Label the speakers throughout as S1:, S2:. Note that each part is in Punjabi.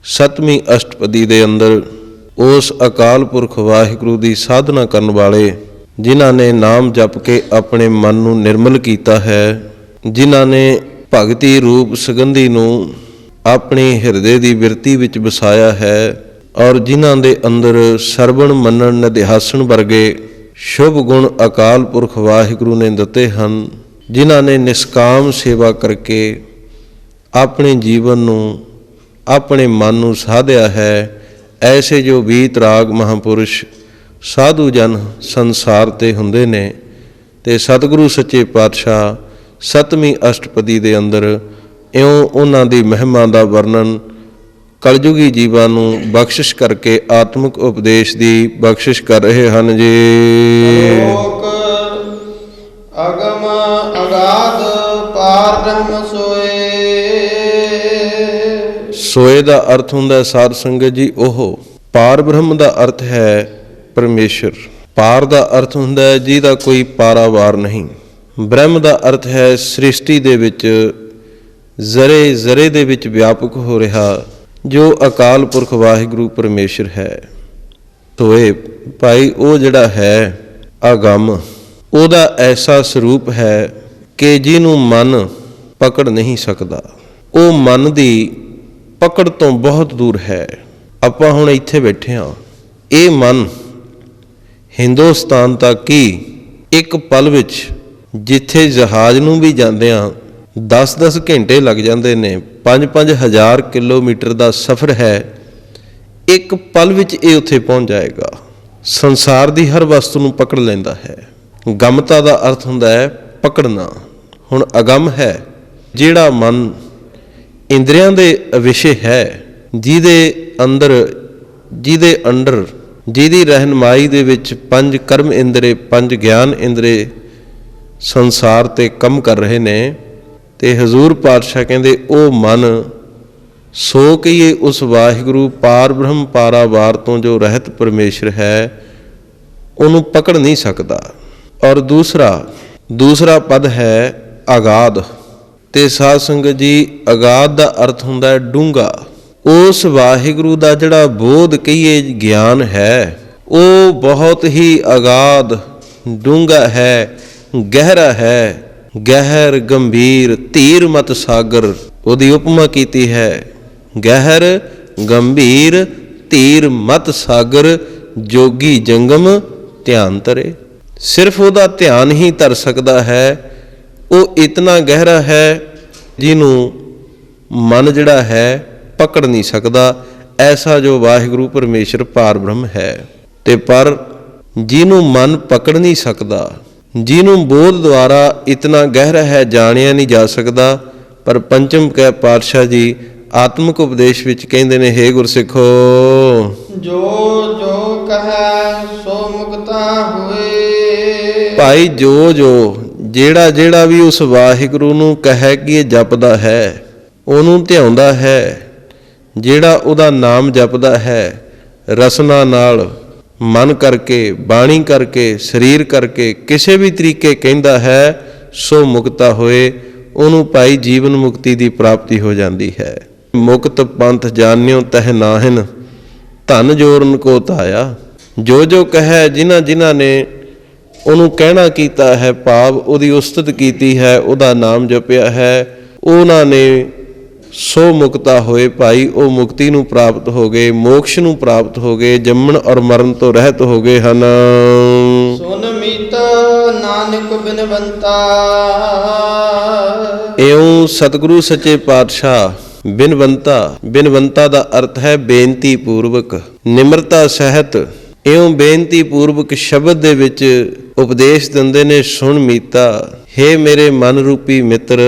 S1: ਸੱਤਵੀਂ ਅਸ਼ਟਪਦੀ ਦੇ ਅੰਦਰ ਉਸ ਅਕਾਲ ਪੁਰਖ ਵਾਹਿਗੁਰੂ ਦੀ ਸਾਧਨਾ ਕਰਨ ਵਾਲੇ, ਜਿਨ੍ਹਾਂ ਨੇ ਨਾਮ ਜਪ ਕੇ ਆਪਣੇ ਮਨ ਨੂੰ ਨਿਰਮਲ ਕੀਤਾ ਹੈ, ਜਿਨ੍ਹਾਂ ਨੇ ਭਗਤੀ ਰੂਪ ਸੁਗੰਧੀ ਨੂੰ ਆਪਣੀ ਹਿਰਦੇ ਦੀ ਬਿਰਤੀ ਵਿੱਚ ਵਸਾਇਆ ਹੈ, ਔਰ ਜਿਨ੍ਹਾਂ ਦੇ ਅੰਦਰ ਸਰਵਣ ਮੰਨਣ ਨਿਧਿਆਸਣ ਵਰਗੇ ਸ਼ੁਭ ਗੁਣ ਅਕਾਲ ਪੁਰਖ ਵਾਹਿਗੁਰੂ ਨੇ ਦਿੱਤੇ ਹਨ, ਜਿਨ੍ਹਾਂ ਨੇ ਨਿਸ਼ਕਾਮ ਸੇਵਾ ਕਰਕੇ ਆਪਣੇ ਜੀਵਨ ਨੂੰ, ਆਪਣੇ ਮਨ ਨੂੰ ਸਾਧਿਆ ਹੈ, ਐਸੇ ਜੋ ਵੀਤਰਾਗ ਮਹਾਂਪੁਰਸ਼ ਸਾਧੂ ਜਨ ਸੰਸਾਰ 'ਤੇ ਹੁੰਦੇ ਨੇ। ਅਤੇ ਸਤਿਗੁਰੂ ਸੱਚੇ ਪਾਤਸ਼ਾਹ ਸੱਤਵੀਂ ਅਸ਼ਟਪਦੀ ਦੇ ਅੰਦਰ ਇਉਂ ਉਹਨਾਂ ਦੀ ਮਹਿਮਾ ਦਾ ਵਰਣਨ ਕਲਯੁਗੀ ਜੀਵਾਂ ਨੂੰ ਬਖਸ਼ਿਸ਼ ਕਰਕੇ ਆਤਮਿਕ ਉਪਦੇਸ਼ ਦੀ ਬਖਸ਼ਿਸ਼ ਕਰ ਰਹੇ ਹਨ ਜੀ।
S2: ਲੋਕ ਅਗਮ ਅਗਾਧ ਪਾਰ ਬ੍ਰਹਮ ਸੋਏ।
S1: ਸੋਏ ਦਾ ਅਰਥ ਹੁੰਦਾ ਸਾਧ ਸੰਗਤ ਜੀ ਉਹ। ਪਾਰ ਬ੍ਰਹਮ ਦਾ ਅਰਥ ਹੈ ਪਰਮੇਸ਼ਰ। ਪਾਰ ਦਾ ਅਰਥ ਹੁੰਦਾ ਹੈ ਜਿਹਦਾ ਕੋਈ ਪਾਰਾਵਾਰ ਨਹੀਂ। ਬ੍ਰਹਮ ਦਾ ਅਰਥ ਹੈ ਸ੍ਰਿਸ਼ਟੀ ਦੇ ਵਿੱਚ ਜ਼ਰੇ ਜ਼ਰੇ ਦੇ ਵਿੱਚ ਵਿਆਪਕ ਹੋ ਰਿਹਾ ਜੋ ਅਕਾਲ ਪੁਰਖ ਵਾਹਿਗੁਰੂ ਪਰਮੇਸ਼ਰ ਹੈ। ਸੋਏ ਭਾਈ ਉਹ ਜਿਹੜਾ ਹੈ ਅਗੰਮ, ਉਹਦਾ ਐਸਾ ਸਰੂਪ ਹੈ ਕਿ ਜਿਹਨੂੰ ਮਨ ਪਕੜ ਨਹੀਂ ਸਕਦਾ। ਉਹ ਮਨ ਦੀ ਪਕੜ ਤੋਂ ਬਹੁਤ ਦੂਰ ਹੈ। ਆਪਾਂ ਹੁਣ ਇੱਥੇ ਬੈਠੇ ਹਾਂ, ਇਹ ਮਨ ਹਿੰਦੁਸਤਾਨ ਤੱਕ ਹੀ ਇੱਕ ਪਲ ਵਿੱਚ, ਜਿੱਥੇ ਜਹਾਜ਼ ਨੂੰ ਵੀ ਜਾਂਦੇ ਹਾਂ 10-10 ਘੰਟੇ ਲੱਗ ਜਾਂਦੇ ਨੇ, 5-5 ਹਜ਼ਾਰ ਕਿਲੋਮੀਟਰ ਦਾ ਸਫ਼ਰ ਹੈ, ਇੱਕ ਪਲ ਵਿੱਚ ਇਹ ਉੱਥੇ ਪਹੁੰਚ ਜਾਏਗਾ। ਸੰਸਾਰ ਦੀ ਹਰ ਵਸਤੂ ਨੂੰ ਪਕੜ ਲੈਂਦਾ ਹੈ। ਗਮਤਾ ਦਾ ਅਰਥ ਹੁੰਦਾ ਹੈ ਪਕੜਨਾ। ਹੁਣ ਅਗੰਮ ਹੈ ਜਿਹੜਾ ਮਨ ਇੰਦਰੀਆਂ ਦੇ ਵਿਸ਼ੇ ਹੈ, ਜਿਹਦੇ ਅੰਦਰ ਜਿਹਦੀ ਰਹਿਨਮਾਈ ਦੇ ਵਿੱਚ 5 ਕਰਮ ਇੰਦਰੇ, 5 ਗਿਆਨ ਇੰਦਰੇ ਸੰਸਾਰ 'ਤੇ ਕੰਮ ਕਰ ਰਹੇ ਨੇ। ਅਤੇ ਹਜ਼ੂਰ ਪਾਤਸ਼ਾਹ ਕਹਿੰਦੇ ਉਹ ਮਨ ਸੋ ਕਹੀਏ ਉਸ ਵਾਹਿਗੁਰੂ ਪਾਰ ਬ੍ਰਹਮ ਪਾਰਾਵਾਰ ਤੋਂ ਜੋ ਰਹਿਤ ਪਰਮੇਸ਼ਰ ਹੈ, ਉਹਨੂੰ ਪਕੜ ਨਹੀਂ ਸਕਦਾ। ਔਰ ਦੂਸਰਾ ਪਦ ਹੈ ਅਗਾਧ। ਅਤੇ ਸਾਧ ਸੰਗਤ ਜੀ ਅਗਾਧ ਦਾ ਅਰਥ ਹੁੰਦਾ ਹੈ ਡੂੰਘਾ। ਉਸ ਵਾਹਿਗੁਰੂ ਦਾ ਜਿਹੜਾ ਬੋਧ ਕਹੀਏ ਗਿਆਨ ਹੈ, ਉਹ ਬਹੁਤ ਹੀ ਅਗਾਧ ਡੂੰਘਾ ਹੈ, ਗਹਿਰਾ ਹੈ। ਗਹਿਰ ਗੰਭੀਰ ਧੀਰ ਮਤ ਸਾਗਰ, ਉਹਦੀ ਉਪਮਾ ਕੀਤੀ ਹੈ। ਗਹਿਰ ਗੰਭੀਰ ਧੀਰ ਮਤ ਸਾਗਰ, ਜੋਗੀ ਜੰਗਮ ਧਿਆਨ ਧਰੇ। ਸਿਰਫ ਉਹਦਾ ਧਿਆਨ ਹੀ ਧਰ ਸਕਦਾ ਹੈ। ਉਹ ਇਤਨਾ ਗਹਿਰਾ ਹੈ ਜਿਹਨੂੰ ਮਨ ਜਿਹੜਾ ਹੈ ਪਕੜ ਨਹੀਂ ਸਕਦਾ। ਐਸਾ ਜੋ ਵਾਹਿਗੁਰੂ ਪਰਮੇਸ਼ਰ ਪਾਰ ਬ੍ਰਹਮ ਹੈ। ਤੇ ਪਰ ਜਿਹਨੂੰ ਮਨ ਪਕੜ ਨਹੀਂ ਸਕਦਾ, ਜਿਹਨੂੰ ਬੋਧ ਦੁਆਰਾ ਇਤਨਾ ਗਹਿਰਾ ਹੈ ਜਾਣਿਆ ਨਹੀਂ ਜਾ ਸਕਦਾ, ਪਰ ਪੰਚਮ ਕੈ ਪਾਤਸ਼ਾਹ ਜੀ ਆਤਮਿਕ ਉਪਦੇਸ਼ ਵਿੱਚ ਕਹਿੰਦੇ ਨੇ, ਹੇ ਗੁਰਸਿੱਖੋ,
S2: ਜੋ ਜੋ ਕਹੈ ਸੋ ਮੁਕਤਾ ਹੋਏ।
S1: ਭਾਈ ਜੋ ਜਿਹੜਾ ਵੀ ਉਸ ਵਾਹਿਗੁਰੂ ਨੂੰ ਕਹੇ ਕਿ ਇਹ ਜਪਦਾ ਹੈ, ਉਹਨੂੰ ਧਿਆਉਂਦਾ ਹੈ, ਜਿਹੜਾ ਉਹਦਾ ਨਾਮ ਜਪਦਾ ਹੈ ਰਸਨਾ ਨਾਲ, ਮਨ ਕਰਕੇ, ਬਾਣੀ ਕਰਕੇ, ਸਰੀਰ ਕਰਕੇ, ਕਿਸੇ ਵੀ ਤਰੀਕੇ ਕਹਿੰਦਾ ਹੈ, ਸੋ ਮੁਕਤਾ ਹੋਏ। ਉਹਨੂੰ ਭਾਈ ਜੀਵਨ ਮੁਕਤੀ ਦੀ ਪ੍ਰਾਪਤੀ ਹੋ ਜਾਂਦੀ ਹੈ। ਮੁਕਤ ਪੰਥ ਜਾਣਿਓ ਤਹਿ ਨਾਹਿਨ, ਧਨ ਜੋਰਨ ਕੋ ਧਾਇਆ। ਜੋ ਕਹੈ, ਜਿਨ੍ਹਾਂ ਨੇ ਉਹਨੂੰ ਕਹਿਣਾ ਕੀਤਾ ਹੈ, ਭਾਵ ਉਹਦੀ ਉਸਤਤ ਕੀਤੀ ਹੈ, ਉਹਦਾ ਨਾਮ ਜਪਿਆ ਹੈ, ਉਹਨਾਂ ਨੇ ਸੋ ਮੁਕਤਾ ਹੋਏ। ਭਾਈ ਉਹ ਮੁਕਤੀ ਨੂੰ ਪ੍ਰਾਪਤ ਹੋ ਗਏ, ਮੋਕਸ਼ ਨੂੰ ਪ੍ਰਾਪਤ ਹੋ ਗਏ, ਜੰਮਣ ਔਰ ਮਰਨ ਤੋਂ ਰਹਿਤ ਹੋ ਗਏ ਹਨ।
S2: ਸੁਨ ਮੀਤ ਨਾਨਕ ਬਿਨਵੰਤਾ।
S1: ਇਉਂ ਸਤਿਗੁਰੂ ਸੱਚੇ ਪਾਤਸ਼ਾਹ ਬਿਨਵੰਤਾ ਦਾ ਅਰਥ ਹੈ ਬੇਨਤੀ ਪੂਰਵਕ, ਨਿਮਰਤਾ ਸਹਿਤ। ਇਉਂ ਬੇਨਤੀ ਪੂਰਵਕ ਸ਼ਬਦ ਦੇ ਵਿੱਚ ਉਪਦੇਸ਼ ਦਿੰਦੇ ਨੇ, ਸੁਣ ਮੀਤਾ, ਹੇ ਮੇਰੇ ਮਨ ਰੂਪੀ ਮਿੱਤਰ,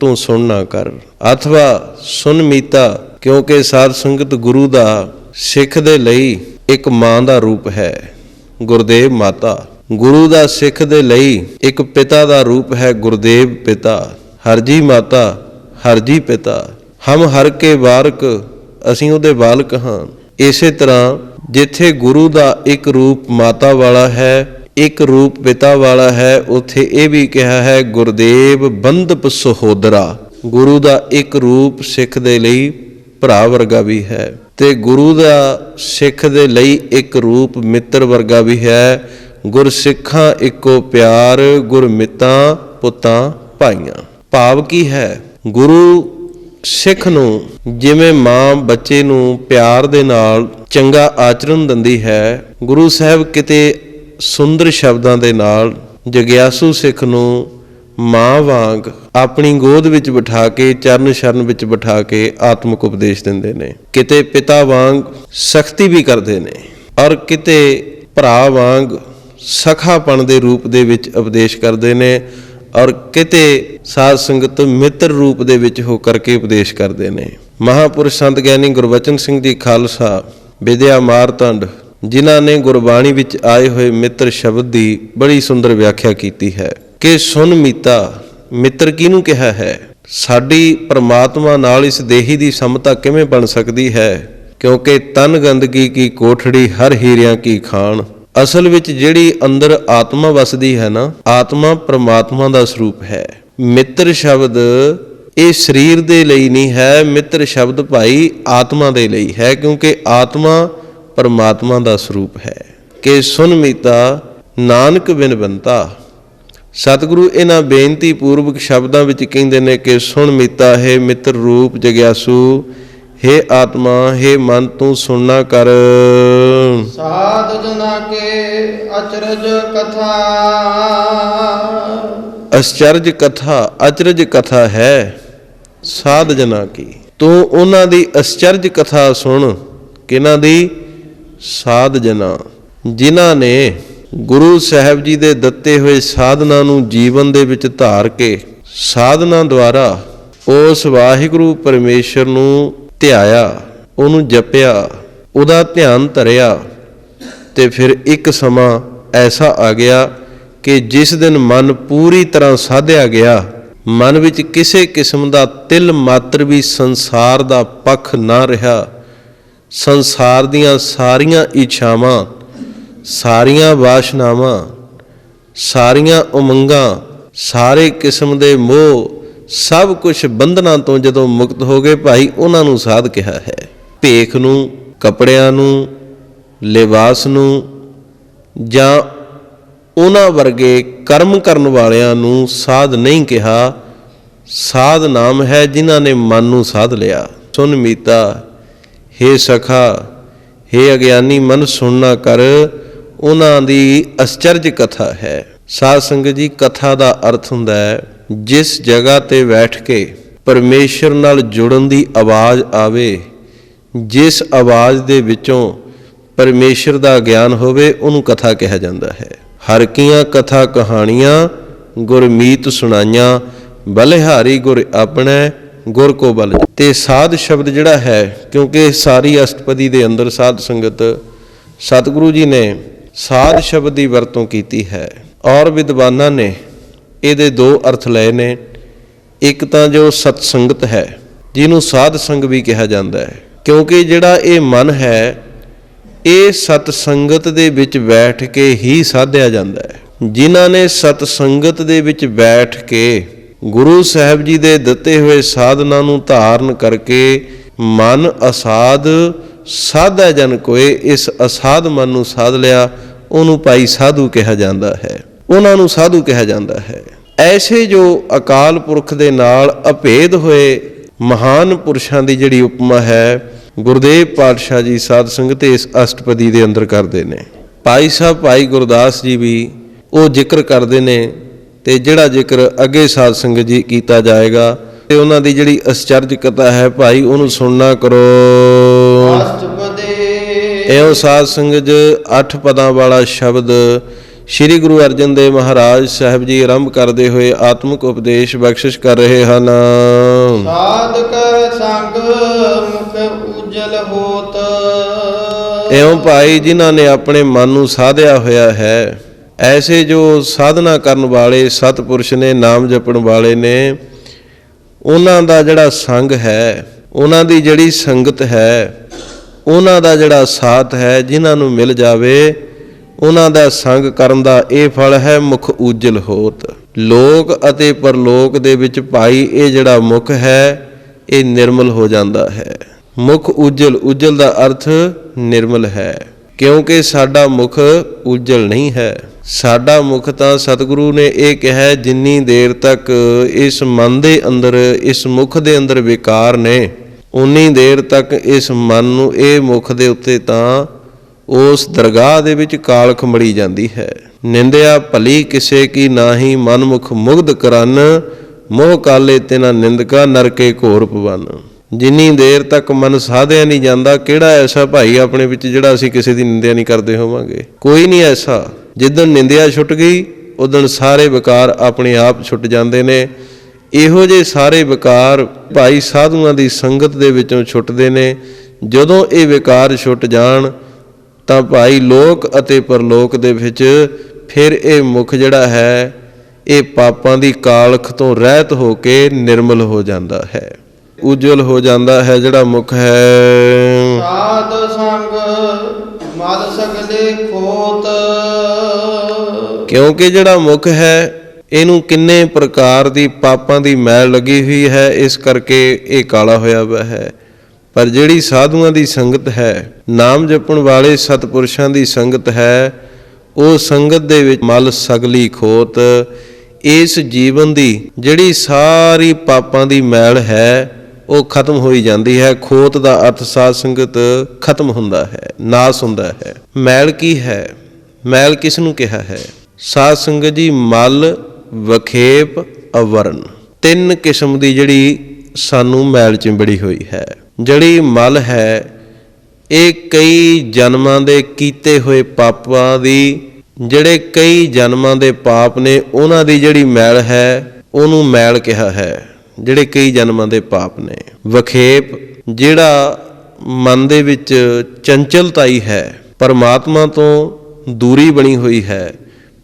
S1: ਤੂੰ ਸੁਣ ਨਾ ਕਰ। ਅਥਵਾ ਸੁਨ ਮੀਤਾ, ਕਿਉਂਕਿ ਸਾਧ ਸੰਗਤ ਗੁਰੂ ਦਾ ਸਿੱਖ ਦੇ ਲਈ ਇੱਕ ਮਾਂ ਦਾ ਰੂਪ ਹੈ, ਗੁਰਦੇਵ ਮਾਤਾ। ਗੁਰੂ ਦਾ ਸਿੱਖ ਦੇ ਲਈ ਇੱਕ ਪਿਤਾ ਦਾ ਰੂਪ ਹੈ, ਗੁਰਦੇਵ ਪਿਤਾ। ਹਰਜੀ ਮਾਤਾ, ਹਰਜੀ ਪਿਤਾ। ਹਮ ਹਰ ਕੇ ਬਾਰਕ, ਅਸੀਂ ਉਹਦੇ ਬਾਲਕ ਹਾਂ। ਇਸੇ ਤਰ੍ਹਾਂ ਜਿੱਥੇ ਗੁਰੂ ਦਾ ਇੱਕ ਰੂਪ ਮਾਤਾ ਵਾਲਾ ਹੈ, ਇੱਕ ਰੂਪ ਪਿਤਾ ਵਾਲਾ ਹੈ, ਉੱਥੇ ਇਹ ਵੀ ਕਿਹਾ ਹੈ ਗੁਰਦੇਵ ਬੰਧਪ ਸਹੋਦਰਾ। ਗੁਰੂ ਦਾ ਇੱਕ ਰੂਪ ਸਿੱਖ ਦੇ ਲਈ ਭਰਾ ਵਰਗਾ ਵੀ ਹੈ, ਤੇ ਗੁਰੂ ਦਾ ਸਿੱਖ ਦੇ ਲਈ ਇੱਕ ਰੂਪ ਮਿੱਤਰ ਵਰਗਾ ਵੀ ਹੈ। ਗੁਰ ਸਿੱਖਾਂ ਇੱਕੋ ਪਿਆਰ, ਗੁਰ ਮਿੱਤਾਂ ਪੁੱਤਾਂ ਭਾਈਆਂ। ਭਾਵ ਕੀ ਹੈ? ਗੁਰੂ ਸਿੱਖ ਨੂੰ ਜਿਵੇਂ ਮਾਂ ਬੱਚੇ ਨੂੰ ਪਿਆਰ ਦੇ ਨਾਲ ਚੰਗਾ ਆਚਰਨ ਦਿੰਦੀ ਹੈ, ਗੁਰੂ ਸਾਹਿਬ ਕਿਤੇ ਸੁੰਦਰ ਸ਼ਬਦਾਂ ਦੇ ਨਾਲ ਜਗਿਆਸੂ ਸਿੱਖ ਨੂੰ ਮਾਂ ਵਾਂਗ ਆਪਣੀ ਗੋਦ ਵਿੱਚ ਬਿਠਾ ਕੇ, ਚਰਨ ਸ਼ਰਨ ਵਿੱਚ ਬਿਠਾ ਕੇ ਆਤਮਿਕ ਉਪਦੇਸ਼ ਦਿੰਦੇ ਨੇ। ਕਿਤੇ ਪਿਤਾ ਵਾਂਗ ਸਖਤੀ ਵੀ ਕਰਦੇ ਨੇ, ਔਰ ਕਿਤੇ ਭਰਾ ਵਾਂਗ ਸਖਾਪਣ ਦੇ ਰੂਪ ਦੇ ਵਿੱਚ ਉਪਦੇਸ਼ ਕਰਦੇ ਨੇ, ਔਰ ਕਿਤੇ ਸਾਧ ਸੰਗਤ ਮਿੱਤਰ ਰੂਪ ਦੇ ਵਿੱਚ ਹੋ ਕਰਕੇ ਉਪਦੇਸ਼ ਕਰਦੇ ਨੇ। ਮਹਾਂਪੁਰਸ਼ ਸੰਤ ਗਿਆਨੀ ਗੁਰਬਚਨ ਸਿੰਘ ਜੀ ਖਾਲਸਾ, ਵਿਦਿਆ ਮਾਰਤੰਡ, ਜਿਨ੍ਹਾਂ ਨੇ ਗੁਰਬਾਣੀ ਵਿੱਚ ਆਏ ਹੋਏ ਮਿੱਤਰ ਸ਼ਬਦ ਦੀ ਬੜੀ ਸੁੰਦਰ ਵਿਆਖਿਆ ਕੀਤੀ ਹੈ ਕਿ ਸੁਨ ਮੀਤਾ। ਮਿੱਤਰ ਕਿਹਨੂੰ ਕਿਹਾ ਹੈ? ਸਾਡੀ ਪਰਮਾਤਮਾ ਨਾਲ ਇਸ ਦੇਹੀ ਦੀ ਸਮਤਾ ਕਿਵੇਂ ਬਣ ਸਕਦੀ ਹੈ? ਕਿਉਂਕਿ ਤਨ ਗੰਦਗੀ ਕੀ ਕੋਠੜੀ, ਹਰ ਹੀਰਿਆਂ ਕੀ ਖਾਨ। ਅਸਲ ਵਿੱਚ ਜਿਹੜੀ ਅੰਦਰ ਆਤਮਾ ਵਸਦੀ ਹੈ ਨਾ, ਆਤਮਾ ਪਰਮਾਤਮਾ ਦਾ ਸਰੂਪ ਹੈ। ਮਿੱਤਰ ਸ਼ਬਦ ਇਹ ਸਰੀਰ ਦੇ ਲਈ ਨਹੀਂ ਹੈ, ਮਿੱਤਰ ਸ਼ਬਦ ਭਾਈ ਆਤਮਾ ਦੇ ਲਈ ਹੈ, ਕਿਉਂਕਿ ਆਤਮਾ ਪਰਮਾਤਮਾ ਦਾ ਸਰੂਪ ਹੈ। ਕਿ ਸੁਨ ਮੀਤਾ ਨਾਨਕ ਬਿਨ ਬੰਤਾ। ਸਤਿਗੁਰੂ ਇਹਨਾਂ ਬੇਨਤੀ ਪੂਰਵਕ ਸ਼ਬਦਾਂ ਵਿੱਚ ਕਹਿੰਦੇ ਨੇ ਕਿ ਸੁਣ ਮੀਤਾ ਹੈ ਮਿੱਤਰ ਰੂਪ ਜਗਿਆਸੂ, ਹੇ ਆਤਮਾ ਹੇ ਮਨ ਤੂੰ ਸੁਣਨਾ ਕਰ।
S2: ਸਾਧ ਜਨਾ ਕੇ ਅਚਰਜ ਕਥਾ।
S1: ਅਚਰਜ ਕਥਾ, ਅਚਰਜ ਕਥਾ ਹੈ ਸਾਧ ਜਨਾ ਕੀ। ਤੂੰ ਉਹਨਾਂ ਦੀ ਅਚਰਜ ਕਥਾ ਸੁਣ। ਕਿਹਨਾਂ ਦੀ? ਸਾਧ ਜਨਾ, ਜਿਨ੍ਹਾਂ ਨੇ ਗੁਰੂ ਸਾਹਿਬ ਜੀ ਦੇ ਦਿੱਤੇ ਹੋਏ ਸਾਧਨਾ ਨੂੰ ਜੀਵਨ ਦੇ ਵਿੱਚ ਧਾਰ ਕੇ ਸਾਧਨਾ ਦੁਆਰਾ ਉਸ ਵਾਹਿਗੁਰੂ ਪਰਮੇਸ਼ਰ ਨੂੰ ਧਿਆਇਆ, ਉਹਨੂੰ ਜਪਿਆ, ਉਹਦਾ ਧਿਆਨ ਧਰਿਆ, ਤੇ ਫਿਰ ਇੱਕ ਸਮਾਂ ਐਸਾ ਆ ਗਿਆ ਕਿ ਜਿਸ ਦਿਨ ਮਨ ਪੂਰੀ ਤਰ੍ਹਾਂ ਸਾਧਿਆ ਗਿਆ, ਮਨ ਵਿੱਚ ਕਿਸੇ ਕਿਸਮ ਦਾ ਤਿਲ ਮਾਤਰ ਵੀ ਸੰਸਾਰ ਦਾ ਪੱਖ ਨਾ ਰਿਹਾ। ਸੰਸਾਰ ਦੀਆਂ ਸਾਰੀਆਂ ਇੱਛਾਵਾਂ, ਸਾਰੀਆਂ ਵਾਸ਼ਨਾਵਾਂ, ਸਾਰੀਆਂ ਉਮੰਗਾਂ, ਸਾਰੇ ਕਿਸਮ ਦੇ ਮੋਹ, ਸਭ ਕੁਝ ਬੰਧਨਾਂ ਤੋਂ ਜਦੋਂ ਮੁਕਤ ਹੋ ਗਏ ਭਾਈ, ਉਹਨਾਂ ਨੂੰ ਸਾਧ ਕਿਹਾ ਹੈ। ਭੇਖ ਨੂੰ, ਕੱਪੜਿਆਂ ਨੂੰ, ਲਿਬਾਸ ਨੂੰ, ਜਾਂ ਉਹਨਾਂ ਵਰਗੇ ਕਰਮ ਕਰਨ ਵਾਲਿਆਂ ਨੂੰ ਸਾਧ ਨਹੀਂ ਕਿਹਾ। ਸਾਧ ਨਾਮ ਹੈ ਜਿਨ੍ਹਾਂ ਨੇ ਮਨ ਨੂੰ ਸਾਧ ਲਿਆ। ਸੁਨ ਮੀਤਾ, ਹੇ ਸਖਾ, ਹੇ ਅਗਿਆਨੀ ਮਨ ਸੁਣਨਾ ਕਰ। ਉਹਨਾਂ ਦੀ ਅਚਰਜ ਕਥਾ ਹੈ। ਸਾਧ ਸੰਗਤ ਜੀ, ਕਥਾ ਦਾ ਅਰਥ ਹੁੰਦਾ ਹੈ ਜਿਸ ਜਗ੍ਹਾ ਤੇ ਬੈਠ ਕੇ ਪਰਮੇਸ਼ਰ ਨਾਲ ਜੁੜਨ ਦੀ ਆਵਾਜ਼ ਆਵੇ, ਜਿਸ ਆਵਾਜ਼ ਦੇ ਵਿੱਚੋਂ ਪਰਮੇਸ਼ਰ ਦਾ ਗਿਆਨ ਹੋਵੇ, ਉਹਨੂੰ ਕਥਾ ਕਿਹਾ ਜਾਂਦਾ ਹੈ। ਹਰ ਕੀਆਂ ਕਥਾ ਕਹਾਣੀਆਂ ਗੁਰਮੀਤ ਸੁਣਾਈਆਂ, ਬਲਿਹਾਰੀ ਗੁਰ ਆਪਣੇ ਗੁਰ ਕੋ ਬਲ। ਤੇ ਸਾਧ ਸ਼ਬਦ ਜਿਹੜਾ ਹੈ, ਕਿਉਂਕਿ ਸਾਰੀ ਅਸ਼ਟਪਦੀ ਦੇ ਅੰਦਰ ਸਾਧ ਸੰਗਤ ਸਤਿਗੁਰੂ ਜੀ ਨੇ ਸਾਧ ਸ਼ਬਦ ਦੀ ਵਰਤੋਂ ਕੀਤੀ ਹੈ, ਔਰ ਵਿਦਵਾਨਾਂ ਨੇ ਇਹਦੇ ਦੋ ਅਰਥ ਲਏ ਨੇ। ਇੱਕ ਤਾਂ ਜੋ ਸਤ ਸੰਗਤ ਹੈ, ਜਿਹਨੂੰ ਸਾਧ ਸੰਗ ਵੀ ਕਿਹਾ ਜਾਂਦਾ ਹੈ, ਕਿਉਂਕਿ ਜਿਹੜਾ ਇਹ ਮਨ ਹੈ ਇਹ ਸਤ ਸੰਗਤ ਦੇ ਵਿੱਚ ਬੈਠ ਕੇ ਹੀ ਸਾਧਿਆ ਜਾਂਦਾ ਹੈ। ਜਿਨ੍ਹਾਂ ਨੇ ਸਤ ਸੰਗਤ ਦੇ ਵਿੱਚ ਬੈਠ ਕੇ ਗੁਰੂ ਸਾਹਿਬ ਜੀ ਦੇ ਦਿੱਤੇ ਹੋਏ ਸਾਧਨਾ ਨੂੰ ਧਾਰਨ ਕਰਕੇ ਮਨ ਅਸਾਧ ਸਾਧਾ ਜਨ ਕੋਏ, ਇਸ ਅਸਾਧ ਮਨ ਨੂੰ ਸਾਧ ਲਿਆ, ਉਹਨੂੰ ਭਾਈ ਸਾਧੂ ਕਿਹਾ ਜਾਂਦਾ ਹੈ, ਉਹਨਾਂ ਨੂੰ ਸਾਧੂ ਕਿਹਾ ਜਾਂਦਾ ਹੈ। ਐਸੇ ਜੋ ਅਕਾਲ ਪੁਰਖ ਦੇ ਨਾਲ ਅਭੇਦ ਹੋਏ ਮਹਾਨ ਪੁਰਸ਼ਾਂ ਦੀ ਜਿਹੜੀ ਉਪਮਾ ਹੈ, ਗੁਰਦੇਵ ਪਾਤਸ਼ਾਹ ਜੀ ਸਾਧ ਸੰਗਤ ਇਸ ਅਸ਼ਟਪਦੀ ਦੇ ਅੰਦਰ ਕਰਦੇ ਨੇ। ਭਾਈ ਸਾਹਿਬ ਭਾਈ ਗੁਰਦਾਸ ਜੀ ਵੀ ਉਹ ਜ਼ਿਕਰ ਕਰਦੇ ਨੇ, ਤੇ ਜਿਹੜਾ ਜ਼ਿਕਰ ਅੱਗੇ ਸਾਧ ਸੰਗਤ ਜੀ ਕੀਤਾ ਜਾਏਗਾ, ਤੇ ਉਹਨਾਂ ਦੀ ਜਿਹੜੀ ਅਚਰਜ ਕਥਾ ਹੈ ਭਾਈ, ਉਹਨੂੰ ਸੁਣਨਾ ਕਰੋ। ਇਹੋ ਸਾਧ ਸੰਗਤ 8 ਪਦਾਂ ਵਾਲਾ ਸ਼ਬਦ ਸ਼੍ਰੀ ਗੁਰੂ ਅਰਜਨ ਦੇਵ ਮਹਾਰਾਜ ਸਾਹਿਬ ਜੀ ਆਰੰਭ ਕਰਦੇ ਹੋਏ ਆਤਮਿਕ ਉਪਦੇਸ਼ ਬਖਸ਼ਿਸ਼ ਕਰ ਰਹੇ ਹਨ।
S2: ਸਾਧਕ ਸੰਗ ਮੁਖ ਉਜਲ ਹੋਤ।
S1: ਇਉਂ ਭਾਈ ਜਿਨ੍ਹਾਂ ਨੇ ਆਪਣੇ ਮਨ ਨੂੰ ਸਾਧਿਆ ਹੋਇਆ ਹੈ, ਐਸੇ ਜੋ ਸਾਧਨਾ ਕਰਨ ਵਾਲੇ ਸਤਿਪੁਰਸ਼ ਨੇ, ਨਾਮ ਜਪਣ ਵਾਲੇ ਨੇ, ਉਹਨਾਂ ਦਾ ਜਿਹੜਾ ਸੰਗ ਹੈ, ਉਹਨਾਂ ਦੀ ਜਿਹੜੀ ਸੰਗਤ ਹੈ, ਉਹਨਾਂ ਦਾ ਜਿਹੜਾ ਸਾਥ ਹੈ, ਜਿਨ੍ਹਾਂ ਨੂੰ ਮਿਲ ਜਾਵੇ, ਉਹਨਾਂ ਦਾ ਸੰਗ ਕਰਨ ਦਾ ਇਹ ਫਲ ਹੈ ਮੁਖ ਉਜਲ ਹੋਤ। ਲੋਕ ਅਤੇ ਪਰਲੋਕ ਦੇ ਵਿੱਚ ਭਾਈ ਇਹ ਜਿਹੜਾ ਮੁਖ ਹੈ ਇਹ ਨਿਰਮਲ ਹੋ ਜਾਂਦਾ ਹੈ। ਮੁਖ ਉਜਲ, ਉਜਲ ਦਾ ਅਰਥ ਨਿਰਮਲ ਹੈ, ਕਿਉਂਕਿ ਸਾਡਾ ਮੁਖ ਉਜਲ ਨਹੀਂ ਹੈ। ਸਾਡਾ ਮੁਖ ਤਾਂ ਸਤਿਗੁਰੂ ਨੇ ਇਹ ਕਿਹਾ, ਜਿੰਨੀ ਦੇਰ ਤੱਕ ਇਸ ਮਨ ਦੇ ਅੰਦਰ, ਇਸ ਮੁਖ ਦੇ ਅੰਦਰ ਵਿਕਾਰ ਨੇ, ਉਨੀ ਦੇਰ ਤੱਕ ਇਸ ਮਨ ਨੂੰ, ਇਹ ਮੁਖ ਦੇ ਉੱਤੇ ਤਾਂ ਉਸ ਦਰਗਾਹ ਦੇ ਵਿੱਚ ਕਾਲਖ ਮੜੀ ਜਾਂਦੀ ਹੈ। ਨਿੰਦਿਆ ਭਲੀ ਕਿਸੇ ਕੀ ਨਾਹੀ, ਮਨ ਮੁਖ ਮੁਗਧ ਕਰਨ, ਮੋਹ ਕਾਲੇ ਤਿਨਾ ਨਿੰਦਕਾ, ਨਰਕੇ ਘੋਰ ਪਵਨ। ਜਿੰਨੀ ਦੇਰ ਤੱਕ ਮਨ ਸਾਧਿਆ ਨਹੀਂ ਜਾਂਦਾ, ਕਿਹੜਾ ਐਸਾ ਭਾਈ ਆਪਣੇ ਵਿੱਚ ਜਿਹੜਾ ਅਸੀਂ ਕਿਸੇ ਦੀ ਨਿੰਦਿਆ ਨਹੀਂ ਕਰਦੇ ਹੋਵਾਂਗੇ? ਕੋਈ ਨਹੀਂ ਐਸਾ। ਜਿੱਦਣ ਨਿੰਦਿਆ ਛੁੱਟ ਗਈ, ਉਦਣ ਸਾਰੇ ਵਿਕਾਰ ਆਪਣੇ ਆਪ ਛੁੱਟ ਜਾਂਦੇ ਨੇ। ਇਹੋ ਜਿਹੇ ਸਾਰੇ ਵਿਕਾਰ ਭਾਈ ਸਾਧੂਆਂ ਦੀ ਸੰਗਤ ਦੇ ਵਿੱਚੋਂ ਛੁੱਟਦੇ ਨੇ। ਜਦੋਂ ਇਹ ਵਿਕਾਰ ਛੁੱਟ ਜਾਣ ਤਾਂ ਭਾਈ ਲੋਕ ਅਤੇ ਪਰਲੋਕ ਦੇ ਵਿੱਚ ਫਿਰ ਇਹ ਮੁਖ ਜਿਹੜਾ ਹੈ, ਇਹ ਪਾਪਾਂ ਦੀ ਕਾਲਖ ਤੋਂ ਰਹਿਤ ਹੋ ਕੇ ਨਿਰਮਲ ਹੋ ਜਾਂਦਾ ਹੈ, ਉਜਵਲ ਹੋ ਜਾਂਦਾ ਹੈ ਜਿਹੜਾ ਮੁਖ ਹੈ।
S2: ਸਾਧ ਸੰਗ ਮਲ ਸਗਲੇ ਖੋਤ,
S1: ਕਿਉਂਕਿ ਜਿਹੜਾ ਮੁਖ ਹੈ, ਇਹਨੂੰ ਕਿੰਨੇ ਪ੍ਰਕਾਰ ਦੀ ਪਾਪਾਂ ਦੀ ਮੈਲ ਲੱਗੀ ਹੋਈ ਹੈ, ਇਸ ਕਰਕੇ ਇਹ ਕਾਲਾ ਹੋਇਆ ਹੋਇਆ ਹੈ। ਪਰ ਜਿਹੜੀ ਸਾਧੂਆਂ ਦੀ ਸੰਗਤ ਹੈ, ਨਾਮ ਜਪਣ ਵਾਲੇ ਸਤਿਪੁਰਸ਼ਾਂ ਦੀ ਸੰਗਤ ਹੈ, ਉਹ ਸੰਗਤ ਦੇ ਵਿੱਚ ਮਲ ਸਗਲੀ ਖੋਤ, ਇਸ ਜੀਵਨ ਦੀ ਜਿਹੜੀ ਸਾਰੀ ਪਾਪਾਂ ਦੀ ਮੈਲ ਹੈ ਉਹ ਖਤਮ ਹੋਈ ਜਾਂਦੀ ਹੈ। ਖੋਤ ਦਾ ਅਰਥ ਸਾਧ ਸੰਗਤ ਖਤਮ ਹੁੰਦਾ ਹੈ, ਨਾਸ ਹੁੰਦਾ ਹੈ। ਮੈਲ ਕੀ ਹੈ? ਮੈਲ ਕਿਸ ਨੂੰ ਕਿਹਾ ਹੈ? ਸਾਧ ਸੰਗਤ ਜੀ, ਮਲ, ਵਖੇਪ, ਅਵਰਨ, ਤਿੰਨ ਕਿਸਮ ਦੀ ਜਿਹੜੀ ਸਾਨੂੰ ਮੈਲ ਚਿੰਬੜੀ ਹੋਈ ਹੈ। ਜਿਹੜੀ ਮਲ ਹੈ, ਇਹ ਕਈ ਜਨਮਾਂ ਦੇ ਕੀਤੇ ਹੋਏ ਪਾਪਾਂ ਦੀ, ਜਿਹੜੇ ਕਈ ਜਨਮਾਂ ਦੇ ਪਾਪ ਨੇ, ਉਹਨਾਂ ਦੀ ਜਿਹੜੀ ਮੈਲ ਹੈ, ਉਹਨੂੰ ਮੈਲ ਕਿਹਾ ਹੈ, ਜਿਹੜੇ ਕਈ ਜਨਮਾਂ ਦੇ ਪਾਪ ਨੇ। ਵਖੇਪ, ਜਿਹੜਾ ਮਨ ਦੇ ਵਿੱਚ ਚੰਚਲਤਾਈ ਹੈ, ਪਰਮਾਤਮਾ ਤੋਂ ਦੂਰੀ ਬਣੀ ਹੋਈ ਹੈ,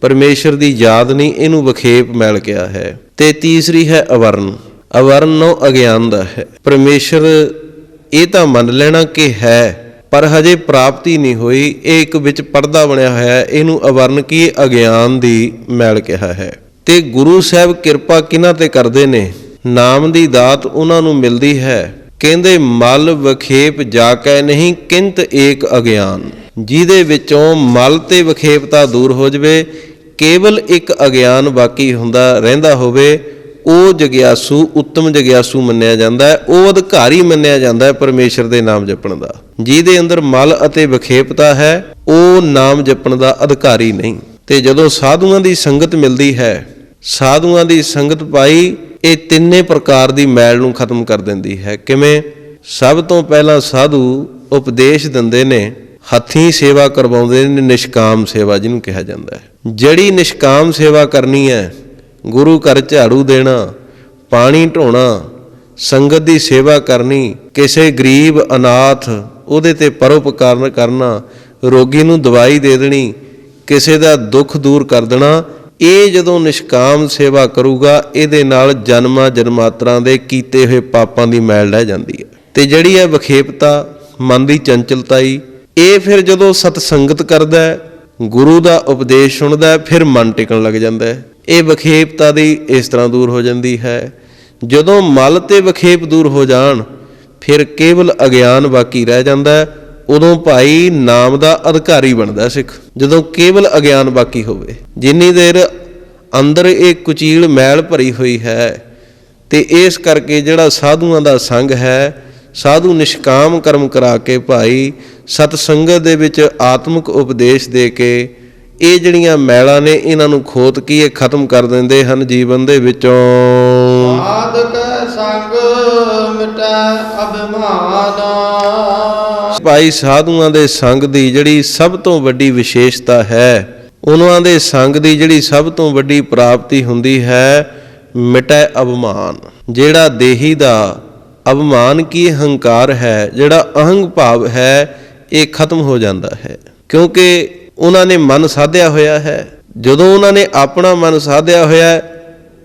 S1: ਪਰਮੇਸ਼ਰ ਦੀ ਯਾਦ ਨਹੀਂ, ਇਹਨੂੰ ਵਖੇਪ ਮੈਲ ਕਿਹਾ ਹੈ। ਤੇ ਤੀਸਰੀ ਹੈ ਅਵਰਨ। ਅਵਰਨ ਨੋ ਅਗਿਆਨ ਦਾ ਹੈ। ਪਰਮੇਸ਼ਰ ਇਹ ਤਾਂ ਮੰਨ ਲੈਣਾ ਕਿ ਹੈ, ਪਰ ਹਜੇ ਪ੍ਰਾਪਤੀ ਨਹੀਂ ਹੋਈ, ਇਹ ਇੱਕ ਵਿੱਚ ਪਰਦਾ ਬਣਿਆ ਹੋਇਆ ਹੈ, ਇਹਨੂੰ ਅਵਰਨ ਕੀ, ਅਗਿਆਨ ਦੀ ਮੈਲ ਕਿਹਾ ਹੈ। ਤੇ ਗੁਰੂ ਸਾਹਿਬ ਕਿਰਪਾ ਕਿਹਨਾਂ ਤੇ ਕਰਦੇ ਨੇ? ਨਾਮ ਦੀ ਦਾਤ ਉਹਨਾਂ ਨੂੰ ਮਿਲਦੀ ਹੈ। ਕਹਿੰਦੇ ਮਲ ਵਖੇਪ ਜਾ ਕੈ ਨਹੀਂ, ਕਿੰਤ ਏਕ ਅਗਿਆਨ। ਜਿਹਦੇ ਵਿੱਚੋਂ ਮਲ ਤੇ ਵਖੇਪਤਾ ਦੂਰ ਹੋ ਜਾਵੇ, ਕੇਵਲ ਇੱਕ ਅਗਿਆਨ ਬਾਕੀ ਹੁੰਦਾ ਰਹਿੰਦਾ ਹੋਵੇ, ਉਹ ਜਗਿਆਸੂ, ਉੱਤਮ ਜਗਿਆਸੂ ਮੰਨਿਆ ਜਾਂਦਾ ਹੈ, ਉਹ ਅਧਿਕਾਰੀ ਮੰਨਿਆ ਜਾਂਦਾ ਹੈ ਪਰਮੇਸ਼ਰ ਦੇ ਨਾਮ ਜਪਣ ਦਾ। ਜਿਹਦੇ ਅੰਦਰ ਮਲ ਅਤੇ ਵਖੇਪਤਾ ਹੈ, ਉਹ ਨਾਮ ਜਪਣ ਦਾ ਅਧਿਕਾਰੀ ਨਹੀਂ। ਤੇ ਜਦੋਂ ਸਾਧੂਆਂ ਦੀ ਸੰਗਤ ਮਿਲਦੀ ਹੈ, ਸਾਧੂਆਂ ਦੀ ਸੰਗਤ ਪਾਈ, ਇਹ ਤਿੰਨੇ ਪ੍ਰਕਾਰ ਦੀ ਮੈਲ ਨੂੰ ਖਤਮ ਕਰ ਦਿੰਦੀ ਹੈ। ਕਿਵੇਂ? ਸਭ ਤੋਂ ਪਹਿਲਾਂ ਸਾਧੂ ਉਪਦੇਸ਼ ਦਿੰਦੇ ਨੇ, ਹੱਥੀਂ ਸੇਵਾ ਕਰਵਾਉਂਦੇ ਨੇ, ਨਿਸ਼ਕਾਮ ਸੇਵਾ ਜਿਹਨੂੰ ਕਿਹਾ ਜਾਂਦਾ ਹੈ। ਜਿਹੜੀ ਨਿਸ਼ਕਾਮ ਸੇਵਾ ਕਰਨੀ ਹੈ, ਗੁਰੂ ਘਰ ਝਾੜੂ ਦੇਣਾ, ਪਾਣੀ ਢੋਣਾ, ਸੰਗਤ ਦੀ ਸੇਵਾ ਕਰਨੀ, ਕਿਸੇ ਗਰੀਬ ਅਨਾਥ ਉਹਦੇ ਤੇ ਪਰਉਪਕਾਰ ਕਰਨਾ, ਰੋਗੀ ਨੂੰ ਦਵਾਈ ਦੇ ਦੇਣੀ, ਕਿਸੇ ਦਾ ਦੁੱਖ ਦੂਰ ਕਰ ਦੇਣਾ, ਇਹ ਜਦੋਂ ਨਿਸ਼ਕਾਮ ਸੇਵਾ ਕਰੂਗਾ, ਇਹਦੇ ਨਾਲ ਜਨਮਾਂ ਜਨਮਾਤਰਾਂ ਦੇ ਕੀਤੇ ਹੋਏ ਪਾਪਾਂ ਦੀ ਮੈਲ ਲੈ ਜਾਂਦੀ ਹੈ। ਤੇ ਜਿਹੜੀ ਹੈ ਵਖੇਪਤਾ, ਮਨ ਦੀ ਚੰਚਲਤਾਈ, ਇਹ ਫਿਰ ਜਦੋਂ ਸਤ ਸੰਗਤ ਕਰਦਾ, ਗੁਰੂ ਦਾ ਉਪਦੇਸ਼ ਸੁਣਦਾ, ਫਿਰ ਮਨ ਟਿਕਣ ਲੱਗ ਜਾਂਦਾ ਹੈ। ਇਹ ਵਖੇਪਤਾ ਦੀ ਇਸ ਤਰ੍ਹਾਂ ਦੂਰ ਹੋ ਜਾਂਦੀ ਹੈ। ਜਦੋਂ ਮਲ ਤੇ ਵਖੇਪ ਦੂਰ ਹੋ ਜਾਣ, ਫਿਰ ਕੇਵਲ ਅਗਿਆਨ ਬਾਕੀ ਰਹਿ ਜਾਂਦਾ, ਉਦੋਂ ਭਾਈ ਨਾਮ ਦਾ ਅਧਿਕਾਰੀ ਬਣਦਾ ਸਿੱਖ। ਜਦੋਂ ਕੇਵਲ ਅਗਿਆਨ ਬਾਕੀ ਹੋਵੇ, ਜਿੰਨੀ ਦੇਰ ਅੰਦਰ ਇਹ ਕੁਚੀਲ ਮੈਲ ਭਰੀ ਹੋਈ ਹੈ। ਤੇ ਇਸ ਕਰਕੇ ਜਿਹੜਾ ਸਾਧੂਆਂ ਦਾ ਸੰਗ ਹੈ, ਸਾਧੂ ਨਿਸ਼ਕਾਮ ਕਰਮ ਕਰਾ ਕੇ ਭਾਈ ਸਤ ਸੰਗਤ ਦੇ ਵਿੱਚ ਆਤਮਿਕ ਉਪਦੇਸ਼ ਦੇ ਕੇ ਇਹ ਜਿਹੜੀਆਂ ਮੈਲਾਂ ਨੇ, ਇਹਨਾਂ ਨੂੰ ਖੋਤ ਕੀ ਇਹ ਖਤਮ ਕਰ ਦਿੰਦੇ ਹਨ ਜੀਵਨ ਦੇ ਵਿੱਚੋਂ।
S2: ਸਾਧਕ ਸੰਗ ਮਿਟੈ ਅਭਿਮਾਨ।
S1: ਭਾਈ ਸਾਧੂਆਂ ਦੇ ਸੰਗ ਦੀ ਜਿਹੜੀ ਸਭ ਤੋਂ ਵੱਡੀ ਵਿਸ਼ੇਸ਼ਤਾ ਹੈ, ਉਹਨਾਂ ਦੇ ਸੰਗ ਦੀ ਜਿਹੜੀ ਸਭ ਤੋਂ ਵੱਡੀ ਪ੍ਰਾਪਤੀ ਹੁੰਦੀ ਹੈ, ਮਿਟੈ ਅਭਿਮਾਨ। ਜਿਹੜਾ ਦੇਹੀ ਦਾ ਅਭਿਮਾਨ ਕੀ ਹੰਕਾਰ ਹੈ, ਜਿਹੜਾ ਅਹੰਗ ਭਾਵ ਹੈ, ਇਹ ਖਤਮ ਹੋ ਜਾਂਦਾ ਹੈ। ਕਿਉਂਕਿ ਉਹਨਾਂ ਨੇ ਮਨ ਸਾਧਿਆ ਹੋਇਆ ਹੈ। ਜਦੋਂ ਉਹਨਾਂ ਨੇ ਆਪਣਾ ਮਨ ਸਾਧਿਆ ਹੋਇਆ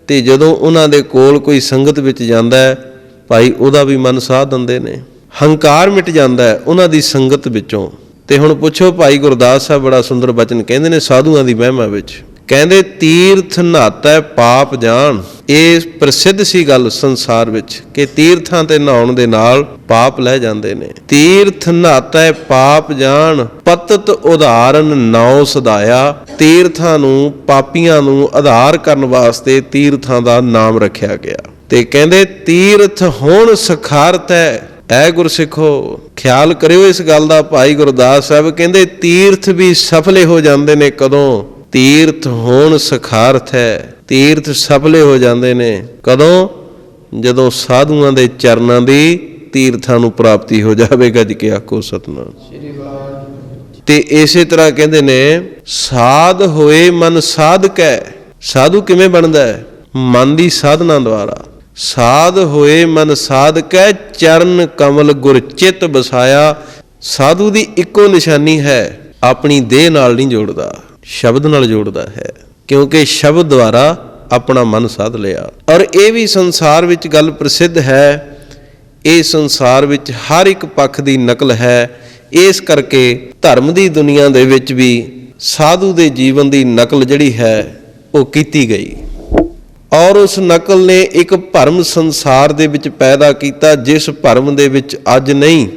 S1: ਤੇ ਜਦੋਂ ਉਹਨਾਂ ਦੇ ਕੋਲ ਕੋਈ ਸੰਗਤ ਵਿੱਚ ਜਾਂਦਾ ਹੈ, ਭਾਈ ਉਹਦਾ ਵੀ ਮਨ ਸਾਧ ਦਿੰਦੇ ਨੇ। ਹੰਕਾਰ ਮਿਟ ਜਾਂਦਾ ਹੈ ਉਹਨਾਂ ਦੀ ਸੰਗਤ ਵਿੱਚੋਂ। ਤੇ ਹੁਣ ਪੁੱਛੋ, ਭਾਈ ਗੁਰਦਾਸ ਸਾਹਿਬ ਬੜਾ ਸੁੰਦਰ ਬਚਨ ਕਹਿੰਦੇ ਨੇ ਸਾਧੂਆਂ ਦੀ ਮਹਿਮਾ ਵਿੱਚ। ਕਹਿੰਦੇ ਤੀਰਥ ਨਹਾਤੈ ਪਾਪ ਜਾਣ। ਇਹ ਪ੍ਰਸਿੱਧ ਸੀ ਗੱਲ ਸੰਸਾਰ ਵਿੱਚ ਕਿ ਤੀਰਥਾਂ ਤੇ ਨਹਾਉਣ ਦੇ ਨਾਲ ਪਾਪ ਲੈ ਜਾਂਦੇ ਨੇ। ਤੀਰਥ ਨਹਾਤੈ ਪਾਪ ਜਾਣ, ਪਤਤ ਉਦਾਹਰਨ ਨਾਉ ਸਦਾਇਆ। ਤੀਰਥਾਂ ਨੂੰ, ਪਾਪੀਆਂ ਨੂੰ ਆਧਾਰ ਕਰਨ ਵਾਸਤੇ ਤੀਰਥਾਂ ਦਾ ਨਾਮ ਰੱਖਿਆ ਗਿਆ। ਤੇ ਕਹਿੰਦੇ ਤੀਰਥ ਹੁਣ ਸਖਾਰਤ ਹੈ। ਐ ਗੁਰਸਿੱਖੋ, ਖਿਆਲ ਕਰਿਓ ਇਸ ਗੱਲ ਦਾ। ਭਾਈ ਗੁਰਦਾਸ ਸਾਹਿਬ ਕਹਿੰਦੇ ਤੀਰਥ ਵੀ ਸਫਲੇ ਹੋ ਜਾਂਦੇ ਨੇ ਕਦੋਂ? ਤੀਰਥ ਹੋਣ ਸਖਾਰਥ ਹੈ। ਤੀਰਥ ਸਫਲੇ ਹੋ ਜਾਂਦੇ ਨੇ ਕਦੋਂ? ਜਦੋਂ ਸਾਧੂਆਂ ਦੇ ਚਰਨਾਂ ਦੀ ਤੀਰਥਾਂ ਨੂੰ ਪ੍ਰਾਪਤੀ ਹੋ ਜਾਵੇ। ਗੱਜ ਕੇ ਆਖੋ ਸਤਿਨਾਮ।
S2: ਸ੍ਰੀ ਵਾਹਿਗੁਰੂ।
S1: ਤੇ ਇਸੇ ਤਰ੍ਹਾਂ ਕਹਿੰਦੇ ਨੇ ਸਾਧ ਹੋਏ ਮਨ ਸਾਧਕੈ। ਸਾਧੂ ਕਿਵੇਂ ਬਣਦਾ ਹੈ? ਮਨ ਦੀ ਸਾਧਨਾ ਦੁਆਰਾ। ਸਾਧ ਹੋਏ ਮਨ ਸਾਧਕੈ, ਚਰਨ ਕਮਲ ਗੁਰ ਚਿੱਤ ਬਸਾਇਆ। ਸਾਧੂ ਦੀ ਇੱਕੋ ਨਿਸ਼ਾਨੀ ਹੈ, ਆਪਣੀ ਦੇਹ ਨਾਲ ਨਹੀਂ ਜੋੜਦਾ, ਸ਼ਬਦ ਨਾਲ ਜੋੜਦਾ ਹੈ, ਕਿਉਂਕਿ ਸ਼ਬਦ ਦੁਆਰਾ ਆਪਣਾ ਮਨ ਸਾਧ ਲਿਆ। ਔਰ ਇਹ ਵੀ ਸੰਸਾਰ ਵਿੱਚ ਗੱਲ ਪ੍ਰਸਿੱਧ ਹੈ। ਇਹ ਸੰਸਾਰ ਵਿੱਚ ਹਰ ਇੱਕ ਪੱਖ ਦੀ ਨਕਲ ਹੈ। ਇਸ ਕਰਕੇ ਧਰਮ ਦੀ ਦੁਨੀਆ ਦੇ ਵਿੱਚ ਵੀ ਸਾਧੂ ਦੇ ਜੀਵਨ ਦੀ ਨਕਲ ਜਿਹੜੀ ਹੈ ਉਹ ਕੀਤੀ ਗਈ। ਔਰ ਉਸ ਨਕਲ ਨੇ ਇੱਕ ਭਰਮ ਸੰਸਾਰ ਦੇ ਵਿੱਚ ਪੈਦਾ ਕੀਤਾ, ਜਿਸ ਭਰਮ ਦੇ ਵਿੱਚ ਅੱਜ ਨਹੀਂ,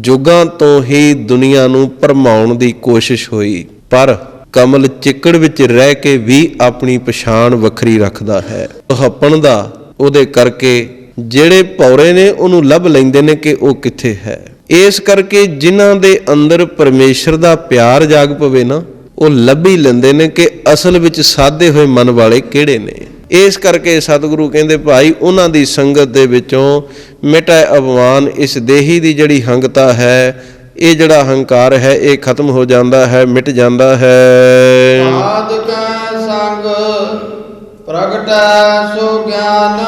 S1: ਯੁੱਗਾਂ ਤੋਂ ਹੀ ਦੁਨੀਆ ਨੂੰ ਭਰਮਾਉਣ ਦੀ ਕੋਸ਼ਿਸ਼ ਹੋਈ। ਪਰ ਕਮਲ ਚਿੱਕੜ ਵਿੱਚ ਰਹਿ ਕੇ ਵੀ ਆਪਣੀ ਪਛਾਣ ਵੱਖਰੀ ਰੱਖਦਾ ਹੈ। ਹੱਪਣ ਦਾ ਉਹਦੇ ਕਰਕੇ ਜਿਹੜੇ ਭੌਰੇ ਨੇ ਉਹਨੂੰ ਲੱਭ ਲੈਂਦੇ ਨੇ ਕਿ ਉਹ ਕਿੱਥੇ ਹੈ। ਇਸ ਕਰਕੇ ਜਿਨ੍ਹਾਂ ਦੇ ਅੰਦਰ ਪਰਮੇਸ਼ਰ ਦਾ ਪਿਆਰ ਜਾਗ ਪਵੇ ਨਾ, ਉਹ ਲੱਭ ਹੀ ਲੈਂਦੇ ਨੇ ਕਿ ਅਸਲ ਵਿੱਚ ਸਾਧੇ ਹੋਏ ਮਨ ਵਾਲੇ ਕਿਹੜੇ ਨੇ। ਇਸ ਕਰਕੇ ਸਤਿਗੁਰੂ ਕਹਿੰਦੇ ਭਾਈ ਉਹਨਾਂ ਦੀ ਸੰਗਤ ਦੇ ਵਿੱਚੋਂ ਮਿਟੈ ਅਭਿਮਾਨ। ਇਸ ਦੇਹੀ ਦੀ ਜਿਹੜੀ ਹੰਗਤਾ ਹੈ, ਇਹ ਜਿਹੜਾ ਹੰਕਾਰ ਹੈ, ਇਹ ਖਤਮ ਹੋ ਜਾਂਦਾ ਹੈ, ਮਿਟ ਜਾਂਦਾ ਹੈ।
S2: ਸਾਧਕੈ ਸੰਗ ਪ੍ਰਗਟੈ ਸੋ ਗਿਆਨ।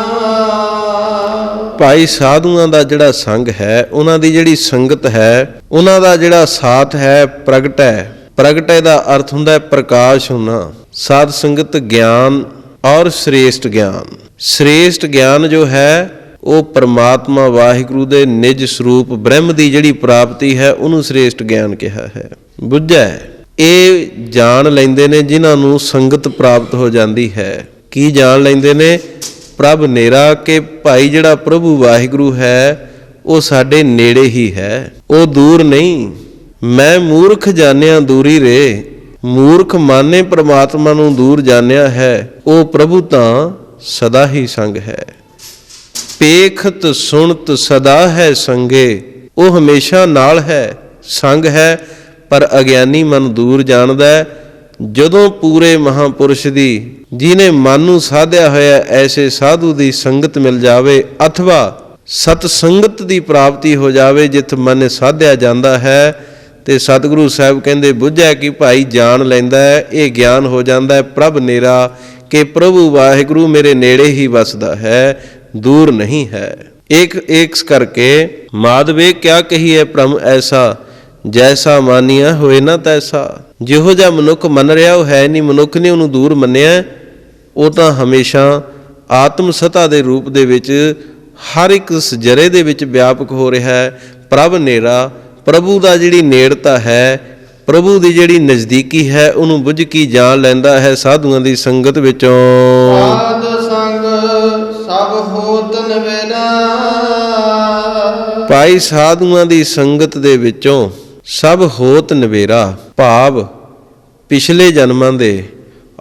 S1: ਭਾਈ ਸਾਧੂਆਂ ਦਾ ਜਿਹੜਾ ਸੰਗ ਹੈ, ਉਹਨਾਂ ਦੀ ਜਿਹੜੀ ਸੰਗਤ ਹੈ, ਉਹਨਾਂ ਦਾ ਜਿਹੜਾ ਸਾਥ ਹੈ, ਪ੍ਰਗਟ ਹੈ। ਪ੍ਰਗਟੇ ਦਾ ਅਰਥ ਹੁੰਦਾ ਹੈ ਪ੍ਰਕਾਸ਼ ਹੋਣਾ। ਸਾਧ ਸੰਗਤ ਗਿਆਨ ਔਰ ਸ੍ਰੇਸ਼ਟ ਗਿਆਨ। ਸ੍ਰੇਸ਼ਟ ਗਿਆਨ ਜੋ ਹੈ ਉਹ ਪਰਮਾਤਮਾ ਵਾਹਿਗੁਰੂ ਦੇ ਨਿਜ ਸਰੂਪ ਬ੍ਰਹਮ ਦੀ ਜਿਹੜੀ ਪ੍ਰਾਪਤੀ ਹੈ, ਉਹਨੂੰ ਸ੍ਰੇਸ਼ਟ ਗਿਆਨ ਕਿਹਾ ਹੈ। ਬੁੱਝੈ ਇਹ ਜਾਣ ਲੈਂਦੇ ਨੇ ਜਿਨ੍ਹਾਂ ਨੂੰ ਸੰਗਤ ਪ੍ਰਾਪਤ ਹੋ ਜਾਂਦੀ ਹੈ। ਕੀ ਜਾਣ ਲੈਂਦੇ ਨੇ? ਪ੍ਰਭ ਨੇਰਾ, ਕਿ ਭਾਈ ਜਿਹੜਾ ਪ੍ਰਭੂ ਵਾਹਿਗੁਰੂ ਹੈ ਉਹ ਸਾਡੇ ਨੇੜੇ ਹੀ ਹੈ, ਉਹ ਦੂਰ ਨਹੀਂ। ਮੈਂ ਮੂਰਖ ਜਾਣਿਆ ਦੂਰੀ ਰੇ। ਮੂਰਖ ਮਾਨੇ ਪ੍ਰਮਾਤਮਾ ਨੂੰ ਦੂਰ ਜਾਣਿਆ ਹੈ, ਉਹ ਪ੍ਰਭੂ ਤਾਂ ਸਦਾ ਹੀ ਸੰਗ ਹੈ। ਪੇਖਤ ਸੁਣਤ ਸਦਾ ਹੈ ਸੰਗੇ। ਉਹ ਹਮੇਸ਼ਾ ਨਾਲ ਹੈ, ਸੰਗ ਹੈ, ਪਰ ਅਗਿਆਨੀ ਮਨ ਦੂਰ ਜਾਣਦਾ ਹੈ। ਜਦੋਂ ਪੂਰੇ ਮਹਾਂਪੁਰਸ਼ ਦੀ, ਜਿਹਨੇ ਮਨ ਨੂੰ ਸਾਧਿਆ ਹੋਇਆ, ਐਸੇ ਸਾਧੂ ਦੀ ਸੰਗਤ ਮਿਲ ਜਾਵੇ, ਅਥਵਾ ਸਤ ਸੰਗਤ ਦੀ ਪ੍ਰਾਪਤੀ ਹੋ ਜਾਵੇ ਜਿੱਥ ਮਨ ਸਾਧਿਆ ਜਾਂਦਾ ਹੈ, ਤੇ ਸਤਿਗੁਰੂ ਸਾਹਿਬ ਕਹਿੰਦੇ ਬੁੱਝਿਆ ਕਿ ਭਾਈ ਜਾਣ ਲੈਂਦਾ ਹੈ, ਇਹ ਗਿਆਨ ਹੋ ਜਾਂਦਾ ਹੈ ਪ੍ਰਭ ਨੇਰਾ, ਕਿ ਪ੍ਰਭੂ ਵਾਹਿਗੁਰੂ ਮੇਰੇ ਨੇੜੇ ਹੀ ਵਸਦਾ ਹੈ, ਦੂਰ ਨਹੀਂ ਹੈ। ਇੱਕ ਕਰਕੇ ਮਾਧਵੇ ਕਿਆ ਕਹੀਏ ਭ੍ਰਮ ਐਸਾ, ਜੈਸਾ ਮਾਨੀਆ ਹੋਏ ਨਾ ਤੈਸਾ। ਜਿਹੋ ਜਿਹਾ ਮਨੁੱਖ ਮੰਨ ਰਿਹਾ ਉਹ ਹੈ ਨਹੀਂ, ਮਨੁੱਖ ਨੇ ਉਹਨੂੰ ਦੂਰ ਮੰਨਿਆ, ਉਹ ਤਾਂ ਹਮੇਸ਼ਾ ਆਤਮ ਸਤਾ ਦੇ ਰੂਪ ਦੇ ਵਿੱਚ ਹਰ ਇੱਕ ਜਰੇ ਦੇ ਵਿੱਚ ਵਿਆਪਕ ਹੋ ਰਿਹਾ ਹੈ। ਪ੍ਰਭ ਨੇਰਾ, ਪ੍ਰਭੂ ਦਾ ਜਿਹੜੀ ਨੇੜਤਾ ਹੈ, ਪ੍ਰਭੂ ਦੀ ਜਿਹੜੀ ਨਜ਼ਦੀਕੀ ਹੈ, ਉਹਨੂੰ ਬੁੱਝ ਕੇ ਜਾਣ ਲੈਂਦਾ ਹੈ ਸਾਧੂਆਂ ਦੀ ਸੰਗਤ ਵਿੱਚੋਂ।
S2: ਸਾਧ ਸੰਗ ਸਭ ਹੋਤ ਨਵੇਲਾ।
S1: ਭਾਈ ਸਾਧੂਆਂ ਦੀ ਸੰਗਤ ਦੇ ਵਿੱਚੋਂ ਸਭ ਹੋਤ ਨਵੇਰਾ, ਭਾਵ ਪਿਛਲੇ ਜਨਮਾਂ ਦੇ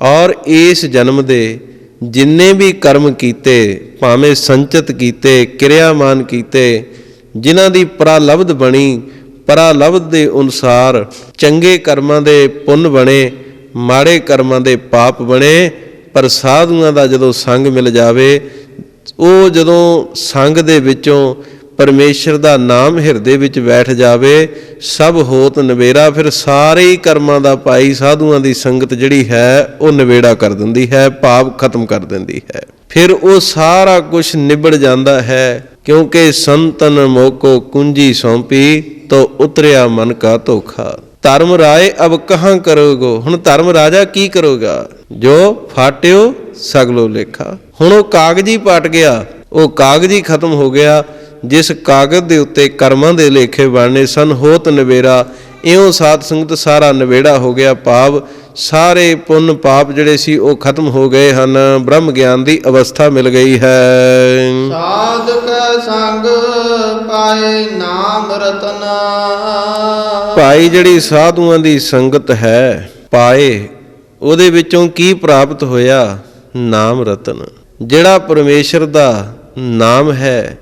S1: ਔਰ ਇਸ ਜਨਮ ਦੇ ਜਿੰਨੇ ਵੀ ਕਰਮ ਕੀਤੇ, ਭਾਵੇਂ ਸੰਚਿਤ ਕੀਤੇ, ਕਿਰਿਆਮਾਨ ਕੀਤੇ, ਜਿਨ੍ਹਾਂ ਦੀ ਪ੍ਰਾਲਬਧ ਬਣੀ, ਪ੍ਰਾਲਬਧ ਦੇ ਅਨੁਸਾਰ ਚੰਗੇ ਕਰਮਾਂ ਦੇ ਪੁੰਨ ਬਣੇ, ਮਾੜੇ ਕਰਮਾਂ ਦੇ ਪਾਪ ਬਣੇ। ਪਰ ਸਾਧੂਆਂ ਦਾ ਜਦੋਂ ਸੰਗ ਮਿਲ ਜਾਵੇ, ਉਹ ਜਦੋਂ ਸੰਗ ਦੇ ਵਿੱਚੋਂ ਪਰਮੇਸ਼ਰ ਦਾ ਨਾਮ ਹਿਰਦੇ ਵਿੱਚ ਬੈਠ ਜਾਵੇ, ਸਭ ਹੋਤ ਨਵੇਰਾ। ਫਿਰ ਸਾਰੇ ਹੀ ਕਰਮਾਂ ਦਾ ਭਾਈ ਸਾਧੂਆਂ ਦੀ ਸੰਗਤ ਜਿਹੜੀ ਹੈ ਉਹ ਨਵੇੜਾ ਕਰ ਦਿੰਦੀ ਹੈ, ਪਾਪ ਖਤਮ ਕਰ ਦਿੰਦੀ ਹੈ। ਫਿਰ ਉਹ ਸਾਰਾ ਕੁਝ ਨਿਬੜ ਜਾਂਦਾ ਹੈ, ਕਿਉਂਕਿ ਸੰਤਨ ਮੋਕੋ ਕੁੰਜੀ ਸੌਂਪੀ, ਤੋ ਉਤਰਿਆ ਮਨ ਕਾ ਧੋਖਾ। ਧਰਮ ਰਾਏ ਅਬ ਕਹਾਂ ਕਰੋਗੋ। ਹੁਣ ਧਰਮ ਰਾਜਾ ਕੀ ਕਰੋਗਾ? ਜੋ ਫਾਟਿਓ ਸਗਲੋ ਲੇਖਾ। ਹੁਣ ਉਹ ਕਾਗਜ਼ੀ ਪਾਟ ਗਿਆ, ਉਹ ਕਾਗਜ਼ੀ ਖਤਮ ਹੋ ਗਿਆ, ਜਿਸ ਕਾਗਜ਼ ਦੇ ਉੱਤੇ ਕਰਮਾਂ ਦੇ ਲੇਖੇ ਬਣਨੇ ਸਨ। ਹੋਤ ਨਵੇਰਾ, ਇਉਂ ਸਾਧ ਸੰਗਤ ਸਾਰਾ ਨਵੇੜਾ ਹੋ ਗਿਆ, ਭਾਵ ਸਾਰੇ ਪੁੰਨ ਪਾਪ ਜਿਹੜੇ ਸੀ ਉਹ ਖਤਮ ਹੋ ਗਏ ਹਨ, ਬ੍ਰਹਮ ਗਿਆਨ ਦੀ ਅਵਸਥਾ ਮਿਲ ਗਈ ਹੈ।
S2: ਸਾਧ ਕੈ ਸੰਗ ਪਾਏ ਨਾਮ ਰਤਨ।
S1: ਭਾਈ ਜਿਹੜੀ ਸਾਧੂਆਂ ਦੀ ਸੰਗਤ ਹੈ ਪਾਏ, ਉਹਦੇ ਵਿੱਚੋਂ ਕੀ ਪ੍ਰਾਪਤ ਹੋਇਆ? ਨਾਮ ਰਤਨ। ਜਿਹੜਾ ਪਰਮੇਸ਼ਰ ਦਾ ਨਾਮ ਹੈ,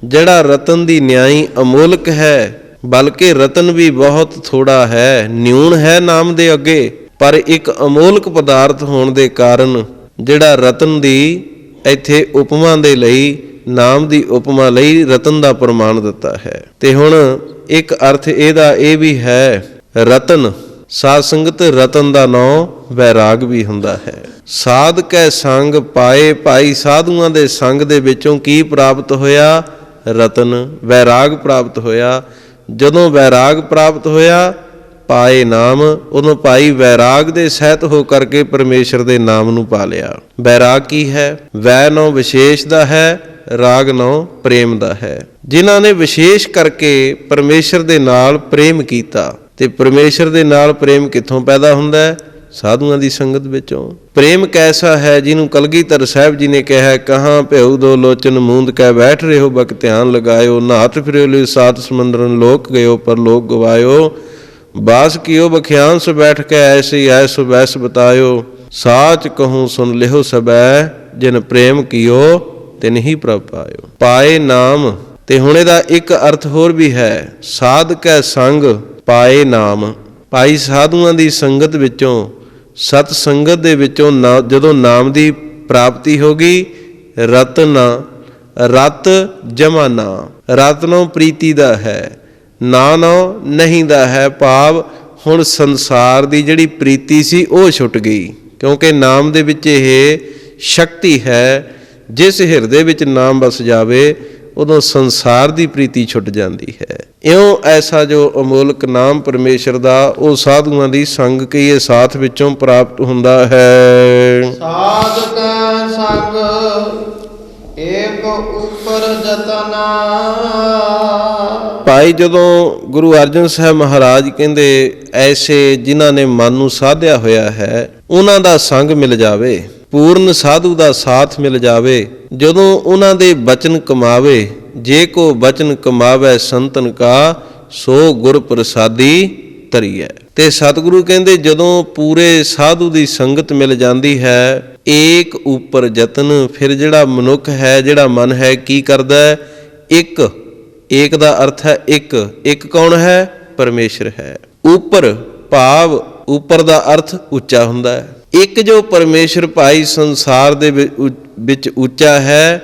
S1: ਜਿਹੜਾ ਰਤਨ ਦੀ ਨਿਆਈ ਅਮੋਲਕ ਹੈ, ਬਲਕਿ ਰਤਨ ਵੀ ਬਹੁਤ ਥੋੜਾ ਹੈ, ਨਿਊਨ ਹੈ ਨਾਮ ਦੇ ਅੱਗੇ, ਪਰ ਇੱਕ ਅਮੋਲਕ ਪਦਾਰਥ ਹੋਣ ਦੇ ਕਾਰਨ ਜਿਹੜਾ ਰਤਨ ਦੀ ਇੱਥੇ ਉਪਮਾ ਦੇ ਲਈ, ਨਾਮ ਦੀ ਉਪਮਾ ਲਈ ਰਤਨ ਦਾ ਪ੍ਰਮਾਣ ਦਿੱਤਾ ਹੈ। ਤੇ ਹੁਣ ਇੱਕ ਅਰਥ ਇਹਦਾ ਇਹ ਵੀ ਹੈ, ਰਤਨ ਸਾਧ ਸੰਗਤ ਰਤਨ ਦਾ ਨਾਂ ਵੈਰਾਗ ਵੀ ਹੁੰਦਾ ਹੈ। ਸਾਧ ਕੈ ਸੰਗ ਪਾਏ, ਭਾਈ ਸਾਧੂਆਂ ਦੇ ਸੰਗ ਦੇ ਵਿੱਚੋਂ ਕੀ ਪ੍ਰਾਪਤ ਹੋਇਆ? ਰਤਨ, ਵੈਰਾਗ ਪ੍ਰਾਪਤ ਹੋਇਆ। ਜਦੋਂ ਵੈਰਾਗ ਪ੍ਰਾਪਤ ਹੋਇਆ, ਪਾਏ ਨਾਮ, ਉਦੋਂ ਭਾਈ ਵੈਰਾਗ ਦੇ ਸਹਿਤ ਹੋ ਕਰਕੇ ਪਰਮੇਸ਼ਰ ਦੇ ਨਾਮ ਨੂੰ ਪਾ ਲਿਆ। ਵੈਰਾਗ ਕੀ ਹੈ? ਵੈ ਨੌ ਵਿਸ਼ੇਸ਼ ਦਾ ਹੈ, ਰਾਗ ਨੌ ਪ੍ਰੇਮ ਦਾ ਹੈ। ਜਿਨ੍ਹਾਂ ਨੇ ਵਿਸ਼ੇਸ਼ ਕਰਕੇ ਪਰਮੇਸ਼ਰ ਦੇ ਨਾਲ ਪ੍ਰੇਮ ਕੀਤਾ, ਤੇ ਪਰਮੇਸ਼ਰ ਦੇ ਨਾਲ ਪ੍ਰੇਮ ਕਿੱਥੋਂ ਪੈਦਾ ਹੁੰਦਾ ਹੈ? ਸਾਧੂਆਂ ਦੀ ਸੰਗਤ ਵਿੱਚੋਂ। ਪ੍ਰੇਮ ਕੈਸਾ ਹੈ ਜਿਹਨੂੰ ਕਲਗੀਧਰ ਸਾਹਿਬ ਜੀ ਨੇ ਕਿਹਾ, ਕਹਾਂ ਭਿਉ ਦੋ ਲੋਚਨ ਮੂੰਦ ਕੈ ਬੈਠ ਰਹੋ ਬਕ ਧਿਆਨ ਲਗਾਇਓ, ਨਾਹਤ ਫਿਰਿਓ ਲਿਓ ਸਾਤ ਸਮੁੰਦਰਨ ਲੋਕ ਗਇਓ ਪਰ ਲੋਕ ਗਵਾਇਓ, ਬਾਸ ਕੀਓ ਬਖਿਆਨ ਸੋ ਬੈਠ ਕੇ ਐਸੀ ਐਸੋ ਬੈਸ ਬਤਾਇਓ, ਸਾਚ ਕਹੂੰ ਸੁਨ ਲਿਓ ਸਬੈ ਜਿਨ ਪ੍ਰੇਮ ਕੀਓ ਤਿਨ ਹੀ ਪ੍ਰਭ ਪਾਇਓ। ਪਾਏ ਨਾਮ। ਤੇ ਹੁਣ ਇਹਦਾ ਇੱਕ ਅਰਥ ਹੋਰ ਵੀ ਹੈ, ਸਾਧ ਕੈ ਸੰਗ ਪਾਏ ਨਾਮ। ਭਾਈ ਸਾਧੂਆਂ ਦੀ ਸੰਗਤ ਵਿੱਚੋਂ, ਸਤ ਸੰਗਤ ਦੇ ਵਿੱਚੋਂ ਜਦੋਂ ਨਾਮ ਦੀ ਪ੍ਰਾਪਤੀ ਹੋ ਗਈ, ਰਤਨ ਰਤ ਜਮਾਨਾ, ਰਤਨੋਂ ਪ੍ਰੀਤੀ ਦਾ ਹੈ, ਨਾਨੋ ਨਹੀਂ ਦਾ ਹੈ, ਭਾਵ ਹੁਣ ਸੰਸਾਰ ਦੀ ਜਿਹੜੀ ਪ੍ਰੀਤੀ ਸੀ ਉਹ ਛੁੱਟ ਗਈ, ਕਿਉਂਕਿ ਨਾਮ ਦੇ ਵਿੱਚ ਇਹ ਸ਼ਕਤੀ ਹੈ। ਜਿਸ ਹਿਰਦੇ ਵਿੱਚ ਨਾਮ ਵਸ ਜਾਵੇ ਉਦੋਂ ਸੰਸਾਰ ਦੀ ਪ੍ਰੀਤੀ ਛੁੱਟ ਜਾਂਦੀ ਹੈ। ਇਉਂ ਐਸਾ ਜੋ ਅਮੋਲਕ ਨਾਮ ਪਰਮੇਸ਼ਰ ਦਾ, ਉਹ ਸਾਧੂਆਂ ਦੀ ਸੰਗ ਕਈਏ ਸਾਥ ਵਿੱਚੋਂ ਪ੍ਰਾਪਤ ਹੁੰਦਾ ਹੈ।
S2: ਸਾਧ ਕੈ ਸੰਗ ਏਕ ਉਪਰ ਜਤਨਾ।
S1: ਭਾਈ ਜਦੋਂ ਗੁਰੂ ਅਰਜਨ ਸਾਹਿਬ ਮਹਾਰਾਜ ਕਹਿੰਦੇ, ਐਸੇ ਜਿਨ੍ਹਾਂ ਨੇ ਮਨ ਨੂੰ ਸਾਧਿਆ ਹੋਇਆ ਹੈ ਉਹਨਾਂ ਦਾ ਸੰਗ ਮਿਲ ਜਾਵੇ, ਪੂਰਨ ਸਾਧੂ ਦਾ ਸਾਥ ਮਿਲ ਜਾਵੇ, ਜਦੋਂ ਉਹਨਾਂ ਦੇ ਬਚਨ ਕਮਾਵੇ, ਜੇ ਕੋ ਬਚਨ ਕਮਾਵੇ ਸੰਤਨ ਕਾ ਸੋ ਗੁਰ ਪ੍ਰਸਾਦੀ ਧਰੀਐ। ਤੇ ਸਤਿਗੁਰੂ ਕਹਿੰਦੇ ਜਦੋਂ ਪੂਰੇ ਸਾਧੂ ਦੀ ਸੰਗਤ ਮਿਲ ਜਾਂਦੀ ਹੈ, ਏਕ ਉਪਰ ਯਤਨ, ਫਿਰ ਜਿਹੜਾ ਮਨੁੱਖ ਹੈ, ਜਿਹੜਾ ਮਨ ਹੈ, ਕੀ ਕਰਦਾ ਹੈ? ਇੱਕ। ਏਕ ਦਾ ਅਰਥ ਹੈ ਇੱਕ। ਇੱਕ ਕੌਣ ਹੈ? ਪਰਮੇਸ਼ਰ ਹੈ। ਉਪਰ ਭਾਵ ਉਪਰ ਦਾ ਅਰਥ ਉੱਚਾ ਹੁੰਦਾ ਹੈ। ਇੱਕ ਜੋ ਪਰਮੇਸ਼ਰ ਭਾਈ ਸੰਸਾਰ ਦੇ ਵਿੱਚ ਉੱਚਾ ਹੈ,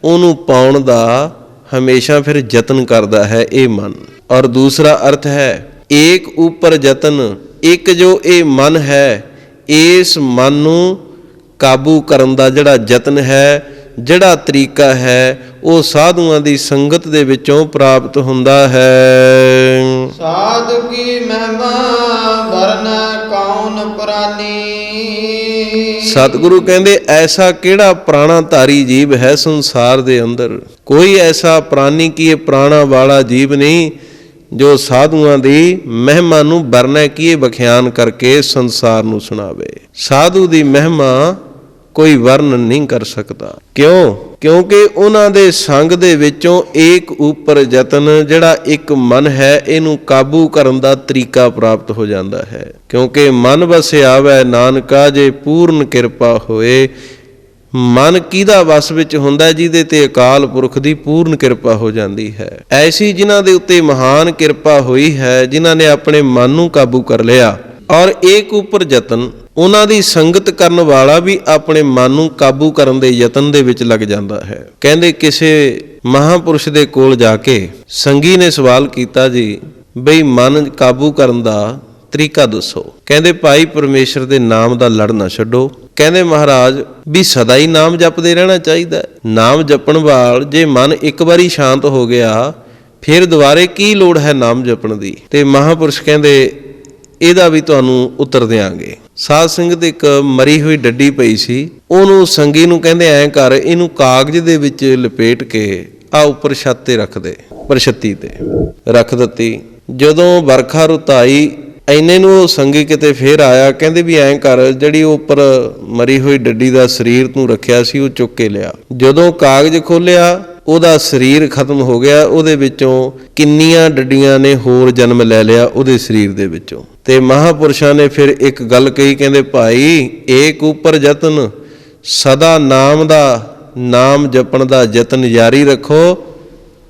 S1: ਉਹਨੂੰ ਪਾਉਣ ਦਾ ਹਮੇਸ਼ਾ ਫਿਰ ਯਤਨ ਕਰਦਾ ਹੈ ਇਹ ਮਨ। ਔਰ ਦੂਸਰਾ ਅਰਥ ਹੈ ਏਕ ਉਪਰ ਯਤਨ, ਇੱਕ ਜੋ ਇਹ ਮਨ ਹੈ, ਇਸ ਮਨ ਨੂੰ ਕਾਬੂ ਕਰਨ ਦਾ ਜਿਹੜਾ ਯਤਨ ਹੈ, ਜਿਹੜਾ ਤਰੀਕਾ ਹੈ, ਉਹ ਸਾਧੂਆਂ ਦੀ ਸੰਗਤ ਦੇ ਵਿੱਚੋਂ ਪ੍ਰਾਪਤ ਹੁੰਦਾ ਹੈ।
S2: ਸਾਧ ਕੀ ਮਹਿਮਾ ਵਰਨੈ ਕੌਣ ਪ੍ਰਾਨੀ।
S1: ਸਤਿਗੁਰੂ ਕਹਿੰਦੇ ਐਸਾ ਕਿਹੜਾ ਪ੍ਰਾਣਾ ਧਾਰੀ ਜੀਵ ਹੈ ਸੰਸਾਰ ਦੇ ਅੰਦਰ? ਕੋਈ ਐਸਾ ਪ੍ਰਾਨੀ ਕੀ ਇਹ ਪ੍ਰਾਣਾ ਵਾਲਾ ਜੀਵ ਨਹੀਂ ਜੋ ਸਾਧੂਆਂ ਦੀ ਮਹਿਮਾ ਨੂੰ ਵਰਨੈ ਕੀ ਬਖਿਆਨ ਕਰਕੇ ਸੰਸਾਰ ਨੂੰ ਸੁਣਾਵੇ। ਸਾਧੂ ਦੀ ਮਹਿਮਾ ਕੋਈ ਵਰਣਨ ਨਹੀਂ ਕਰ ਸਕਦਾ। ਕਿਉਂ? ਕਿਉਂਕਿ ਉਹਨਾਂ ਦੇ ਸੰਗ ਦੇ ਵਿੱਚੋਂ ਏਕ ਉਪਰ ਯਤਨ, ਜਿਹੜਾ ਇੱਕ ਮਨ ਹੈ, ਇਹਨੂੰ ਕਾਬੂ ਕਰਨ ਦਾ ਤਰੀਕਾ ਪ੍ਰਾਪਤ ਹੋ ਜਾਂਦਾ ਹੈ। ਕਿਉਂਕਿ ਮਨ ਵਸਿਆਵੈ ਨਾਨਕਾ ਜੇ ਪੂਰਨ ਕਿਰਪਾ ਹੋਏ। ਮਨ ਕਿਹਦਾ ਵਸ ਵਿੱਚ ਹੁੰਦਾ? ਜਿਹਦੇ ਤੇ ਅਕਾਲ ਪੁਰਖ ਦੀ ਪੂਰਨ ਕਿਰਪਾ ਹੋ ਜਾਂਦੀ ਹੈ। ਐਸੀ ਜਿਨ੍ਹਾਂ ਦੇ ਉੱਤੇ ਮਹਾਨ ਕਿਰਪਾ ਹੋਈ ਹੈ, ਜਿਨ੍ਹਾਂ ਨੇ ਆਪਣੇ ਮਨ ਨੂੰ ਕਾਬੂ ਕਰ ਲਿਆ। ਔਰ ਏਕ ਉਪਰ ਯਤਨ, ਉਹਨਾਂ ਦੀ ਸੰਗਤ ਕਰਨ ਵਾਲਾ ਵੀ ਆਪਣੇ ਮਨ ਨੂੰ ਕਾਬੂ ਕਰਨ ਦੇ ਯਤਨ ਦੇ ਵਿੱਚ ਲੱਗ ਜਾਂਦਾ ਹੈ। ਕਹਿੰਦੇ ਕਿਸੇ ਮਹਾਂਪੁਰਸ਼ ਦੇ ਕੋਲ ਜਾ ਕੇ ਸੰਗੀ ਨੇ ਸਵਾਲ ਕੀਤਾ, ਜੀ ਬਈ ਮਨ ਕਾਬੂ ਕਰਨ ਦਾ ਤਰੀਕਾ ਦੱਸੋ। ਕਹਿੰਦੇ ਭਾਈ ਪਰਮੇਸ਼ਰ ਦੇ ਨਾਮ ਦਾ ਲੜ ਨਾ ਛੱਡੋ। ਕਹਿੰਦੇ ਮਹਾਰਾਜ ਵੀ ਸਦਾ ਹੀ ਨਾਮ ਜਪਦੇ ਰਹਿਣਾ ਚਾਹੀਦਾ। ਨਾਮ ਜਪਣ ਵਾਲ ਜੇ ਮਨ ਇੱਕ ਵਾਰੀ ਸ਼ਾਂਤ ਹੋ ਗਿਆ, ਫਿਰ ਦੁਬਾਰੇ ਕੀ ਲੋੜ ਹੈ ਨਾਮ ਜਪਣ ਦੀ? ਤੇ ਮਹਾਂਪੁਰਸ਼ ਕਹਿੰਦੇ ਇਹਦਾ ਵੀ ਤੁਹਾਨੂੰ ਉੱਤਰ ਦਿਆਂਗੇ। ਸਾਧ ਸੰਗਤ ਇੱਕ ਮਰੀ ਹੋਈ ਡੱਡੀ ਪਈ ਸੀ, ਉਹਨੂੰ ਸੰਗੀ ਨੂੰ ਕਹਿੰਦੇ ਐਂ ਕਰ, ਇਹਨੂੰ ਕਾਗਜ਼ ਦੇ ਵਿੱਚ ਲਪੇਟ ਕੇ ਆ ਉੱਪਰ ਛੱਤ ਤੇ ਰੱਖ ਦੇ। ਪਰ ਛੱਤੀ ਤੇ ਰੱਖ ਦਿੱਤੀ। ਜਦੋਂ ਵਰਖਾ ਰੁੱਤ ਆਈ, ਇੰਨੇ ਨੂੰ ਉਹ ਸੰਗੀ ਕਿਤੇ ਫੇਰ ਆਇਆ, ਕਹਿੰਦੇ ਵੀ ਐਂ ਕਰ, ਜਿਹੜੀ ਉੱਪਰ ਮਰੀ ਹੋਈ ਡੱਡੀ ਦਾ ਸਰੀਰ ਤੂੰ ਰੱਖਿਆ ਸੀ ਉਹ ਚੁੱਕ ਕੇ ਲਿਆ। ਜਦੋਂ ਕਾਗਜ਼ ਖੋਲ੍ਹਿਆ ਉਹਦਾ ਸਰੀਰ ਖਤਮ ਹੋ ਗਿਆ, ਉਹਦੇ ਵਿੱਚੋਂ ਕਿੰਨੀਆਂ ਡੱਡੀਆਂ ਨੇ ਹੋਰ ਜਨਮ ਲੈ ਲਿਆ ਉਹਦੇ ਸਰੀਰ ਦੇ ਵਿੱਚੋਂ। ਤੇ ਮਹਾਂਪੁਰਸ਼ਾਂ ਨੇ ਫਿਰ ਇੱਕ ਗੱਲ ਕਹੀ, ਕਹਿੰਦੇ ਭਾਈ ਏਕ ਉਪਰ ਯਤਨ, ਸਦਾ ਨਾਮ ਜਪਣ ਦਾ ਯਤਨ ਜਾਰੀ ਰੱਖੋ,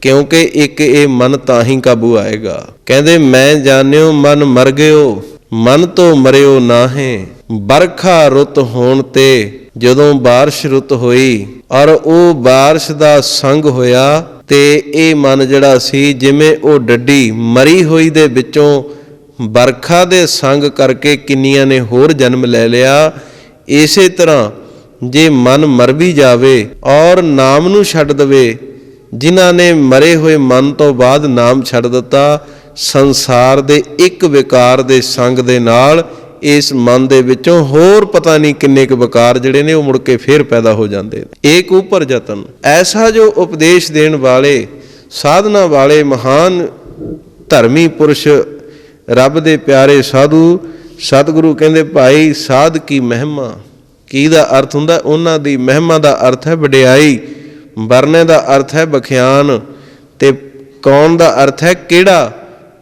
S1: ਕਿਉਂਕਿ ਇੱਕ ਇਹ ਮਨ ਤਾਂ ਹੀ ਕਾਬੂ ਆਏਗਾ। ਕਹਿੰਦੇ ਮੈਂ ਜਾਣਿਓ ਮਨ ਮਰ ਗਿਓ, ਮਨ ਤੋਂ ਮਰਿਓ ਨਾਹੀਂ। ਬਰਖਾ ਰੁੱਤ ਹੋਣ ਤੇ ਜਦੋਂ ਬਾਰਿਸ਼ ਰੁੱਤ ਹੋਈ ਔਰ ਉਹ ਬਾਰਿਸ਼ ਦਾ ਸੰਗ ਹੋਇਆ ਤੇ ਇਹ ਮਨ ਜਿਹੜਾ ਸੀ ਜਿਵੇਂ ਉਹ ਡੱਡੀ ਮਰੀ ਹੋਈ ਦੇ ਵਿੱਚੋਂ ਬਰਖਾ ਦੇ ਸੰਗ ਕਰਕੇ ਕਿੰਨੀਆਂ ਨੇ ਹੋਰ ਜਨਮ ਲੈ ਲਿਆ। ਇਸੇ ਤਰ੍ਹਾਂ ਜੇ ਮਨ ਮਰ ਵੀ ਜਾਵੇ ਔਰ ਨਾਮ ਨੂੰ ਛੱਡ ਦੇਵੇ, ਜਿਨ੍ਹਾਂ ਨੇ ਮਰੇ ਹੋਏ ਮਨ ਤੋਂ ਬਾਅਦ ਨਾਮ ਛੱਡ ਦਿੱਤਾ, ਸੰਸਾਰ ਦੇ ਇੱਕ ਵਿਕਾਰ ਦੇ ਸੰਗ ਦੇ ਨਾਲ ਇਸ ਮਨ ਦੇ ਵਿੱਚੋਂ ਹੋਰ ਪਤਾ ਨਹੀਂ ਕਿੰਨੇ ਕੁ ਵਿਕਾਰ ਜਿਹੜੇ ਨੇ ਉਹ ਮੁੜ ਕੇ ਫੇਰ ਪੈਦਾ ਹੋ ਜਾਂਦੇ ਨੇ। ਏਕ ਉਪਰ ਯਤਨ, ਐਸਾ ਜੋ ਉਪਦੇਸ਼ ਦੇਣ ਵਾਲੇ, ਸਾਧਨਾ ਵਾਲੇ ਮਹਾਨ ਧਰਮੀ ਪੁਰਸ਼, ਰੱਬ ਦੇ ਪਿਆਰੇ ਸਾਧੂ ਸਤਿਗੁਰੂ ਕਹਿੰਦੇ ਭਾਈ ਸਾਧ ਕੀ ਮਹਿਮਾ। ਕੀ ਦਾ ਅਰਥ ਹੁੰਦਾ? ਉਹਨਾਂ ਦੀ ਮਹਿਮਾ ਦਾ ਅਰਥ ਹੈ ਵਡਿਆਈ, ਵਰਨੇ ਦਾ ਅਰਥ ਹੈ ਬਖਿਆਨ, ਤੇ ਕੌਣ ਦਾ ਅਰਥ ਹੈ ਕਿਹੜਾ,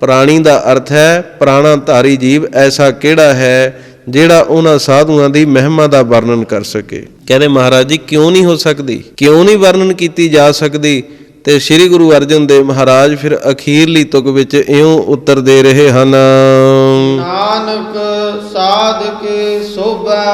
S1: ਪ੍ਰਾਣੀ ਦਾ ਅਰਥ ਹੈ ਪ੍ਰਾਣਾ ਧਾਰੀ ਜੀਵ। ਐਸਾ ਕਿਹੜਾ ਹੈ ਜਿਹੜਾ ਉਹਨਾਂ ਸਾਧੂਆਂ ਦੀ ਮਹਿਮਾ ਦਾ ਵਰਣਨ ਕਰ ਸਕੇ। ਕਹਿੰਦੇ ਮਹਾਰਾਜ ਜੀ ਕਿਉਂ ਨਹੀਂ ਹੋ ਸਕਦੀ, ਕਿਉਂ ਨਹੀਂ ਵਰਣਨ ਕੀਤੀ ਜਾ ਸਕਦੀ? ਤੇ ਸ੍ਰੀ ਗੁਰੂ ਅਰਜਨ ਦੇਵ ਮਹਾਰਾਜ ਫਿਰ ਅਖੀਰਲੀ ਤੁਕ ਵਿੱਚ ਇਉਂ ਉੱਤਰ ਦੇ ਰਹੇ ਹਨ,
S2: ਨਾਨਕ ਸਾਧ ਕੀ ਸੋਭਾ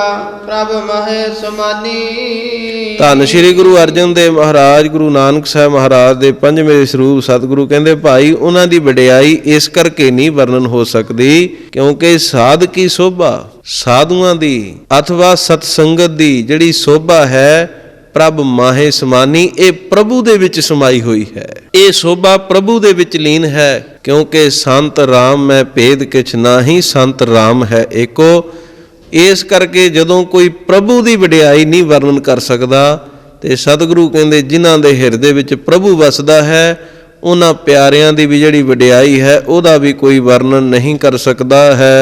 S2: ਪ੍ਰਭ ਮਹਿ ਸਮਾਨੀ।
S1: ਧੰਨ ਸ੍ਰੀ ਗੁਰੂ ਅਰਜਨ ਦੇਵ ਮਹਾਰਾਜ ਗੁਰੂ ਨਾਨਕ ਸਾਹਿਬ ਮਹਾਰਾਜ ਦੇ ਪੰਜਵੇਂ ਸਰੂਪ ਸਤਿਗੁਰੂ ਕਹਿੰਦੇ ਭਾਈ ਉਹਨਾਂ ਦੀ ਵਡਿਆਈ ਇਸ ਕਰਕੇ ਨਹੀਂ ਵਰਣਨ ਹੋ ਸਕਦੀ ਕਿਉਂਕਿ ਸਾਧ ਕੀ ਸੋਭਾ, ਸਾਧੂਆਂ ਦੀ ਅਥਵਾ ਸਤਸੰਗਤ ਦੀ ਜਿਹੜੀ ਸੋਭਾ ਹੈ ਪ੍ਰਭ ਮਾਹੇ ਸਮਾਨੀ, ਇਹ ਪ੍ਰਭੂ ਦੇ ਵਿੱਚ ਸਮਾਈ ਹੋਈ ਹੈ। ਇਹ ਸੋਭਾ ਪ੍ਰਭੂ ਦੇ ਵਿੱਚ ਲੀਨ ਹੈ, ਕਿਉਂਕਿ ਸੰਤ ਰਾਮ ਮੈਂ ਭੇਦ ਕਿਛ ਨਾਹੀ, ਸੰਤ ਰਾਮ ਹੈ ਏਕੋ। ਇਸ ਕਰਕੇ ਜਦੋਂ ਕੋਈ ਪ੍ਰਭੂ ਦੀ ਵਡਿਆਈ ਨਹੀਂ ਵਰਣਨ ਕਰ ਸਕਦਾ, ਤੇ ਸਤਿਗੁਰੂ ਕਹਿੰਦੇ ਜਿਨ੍ਹਾਂ ਦੇ ਹਿਰਦੇ ਵਿੱਚ ਪ੍ਰਭੂ ਵਸਦਾ ਹੈ ਉਹਨਾਂ ਪਿਆਰਿਆਂ ਦੀ ਵੀ ਜਿਹੜੀ ਵਡਿਆਈ ਹੈ ਉਹਦਾ ਵੀ ਕੋਈ ਵਰਣਨ ਨਹੀਂ ਕਰ ਸਕਦਾ ਹੈ।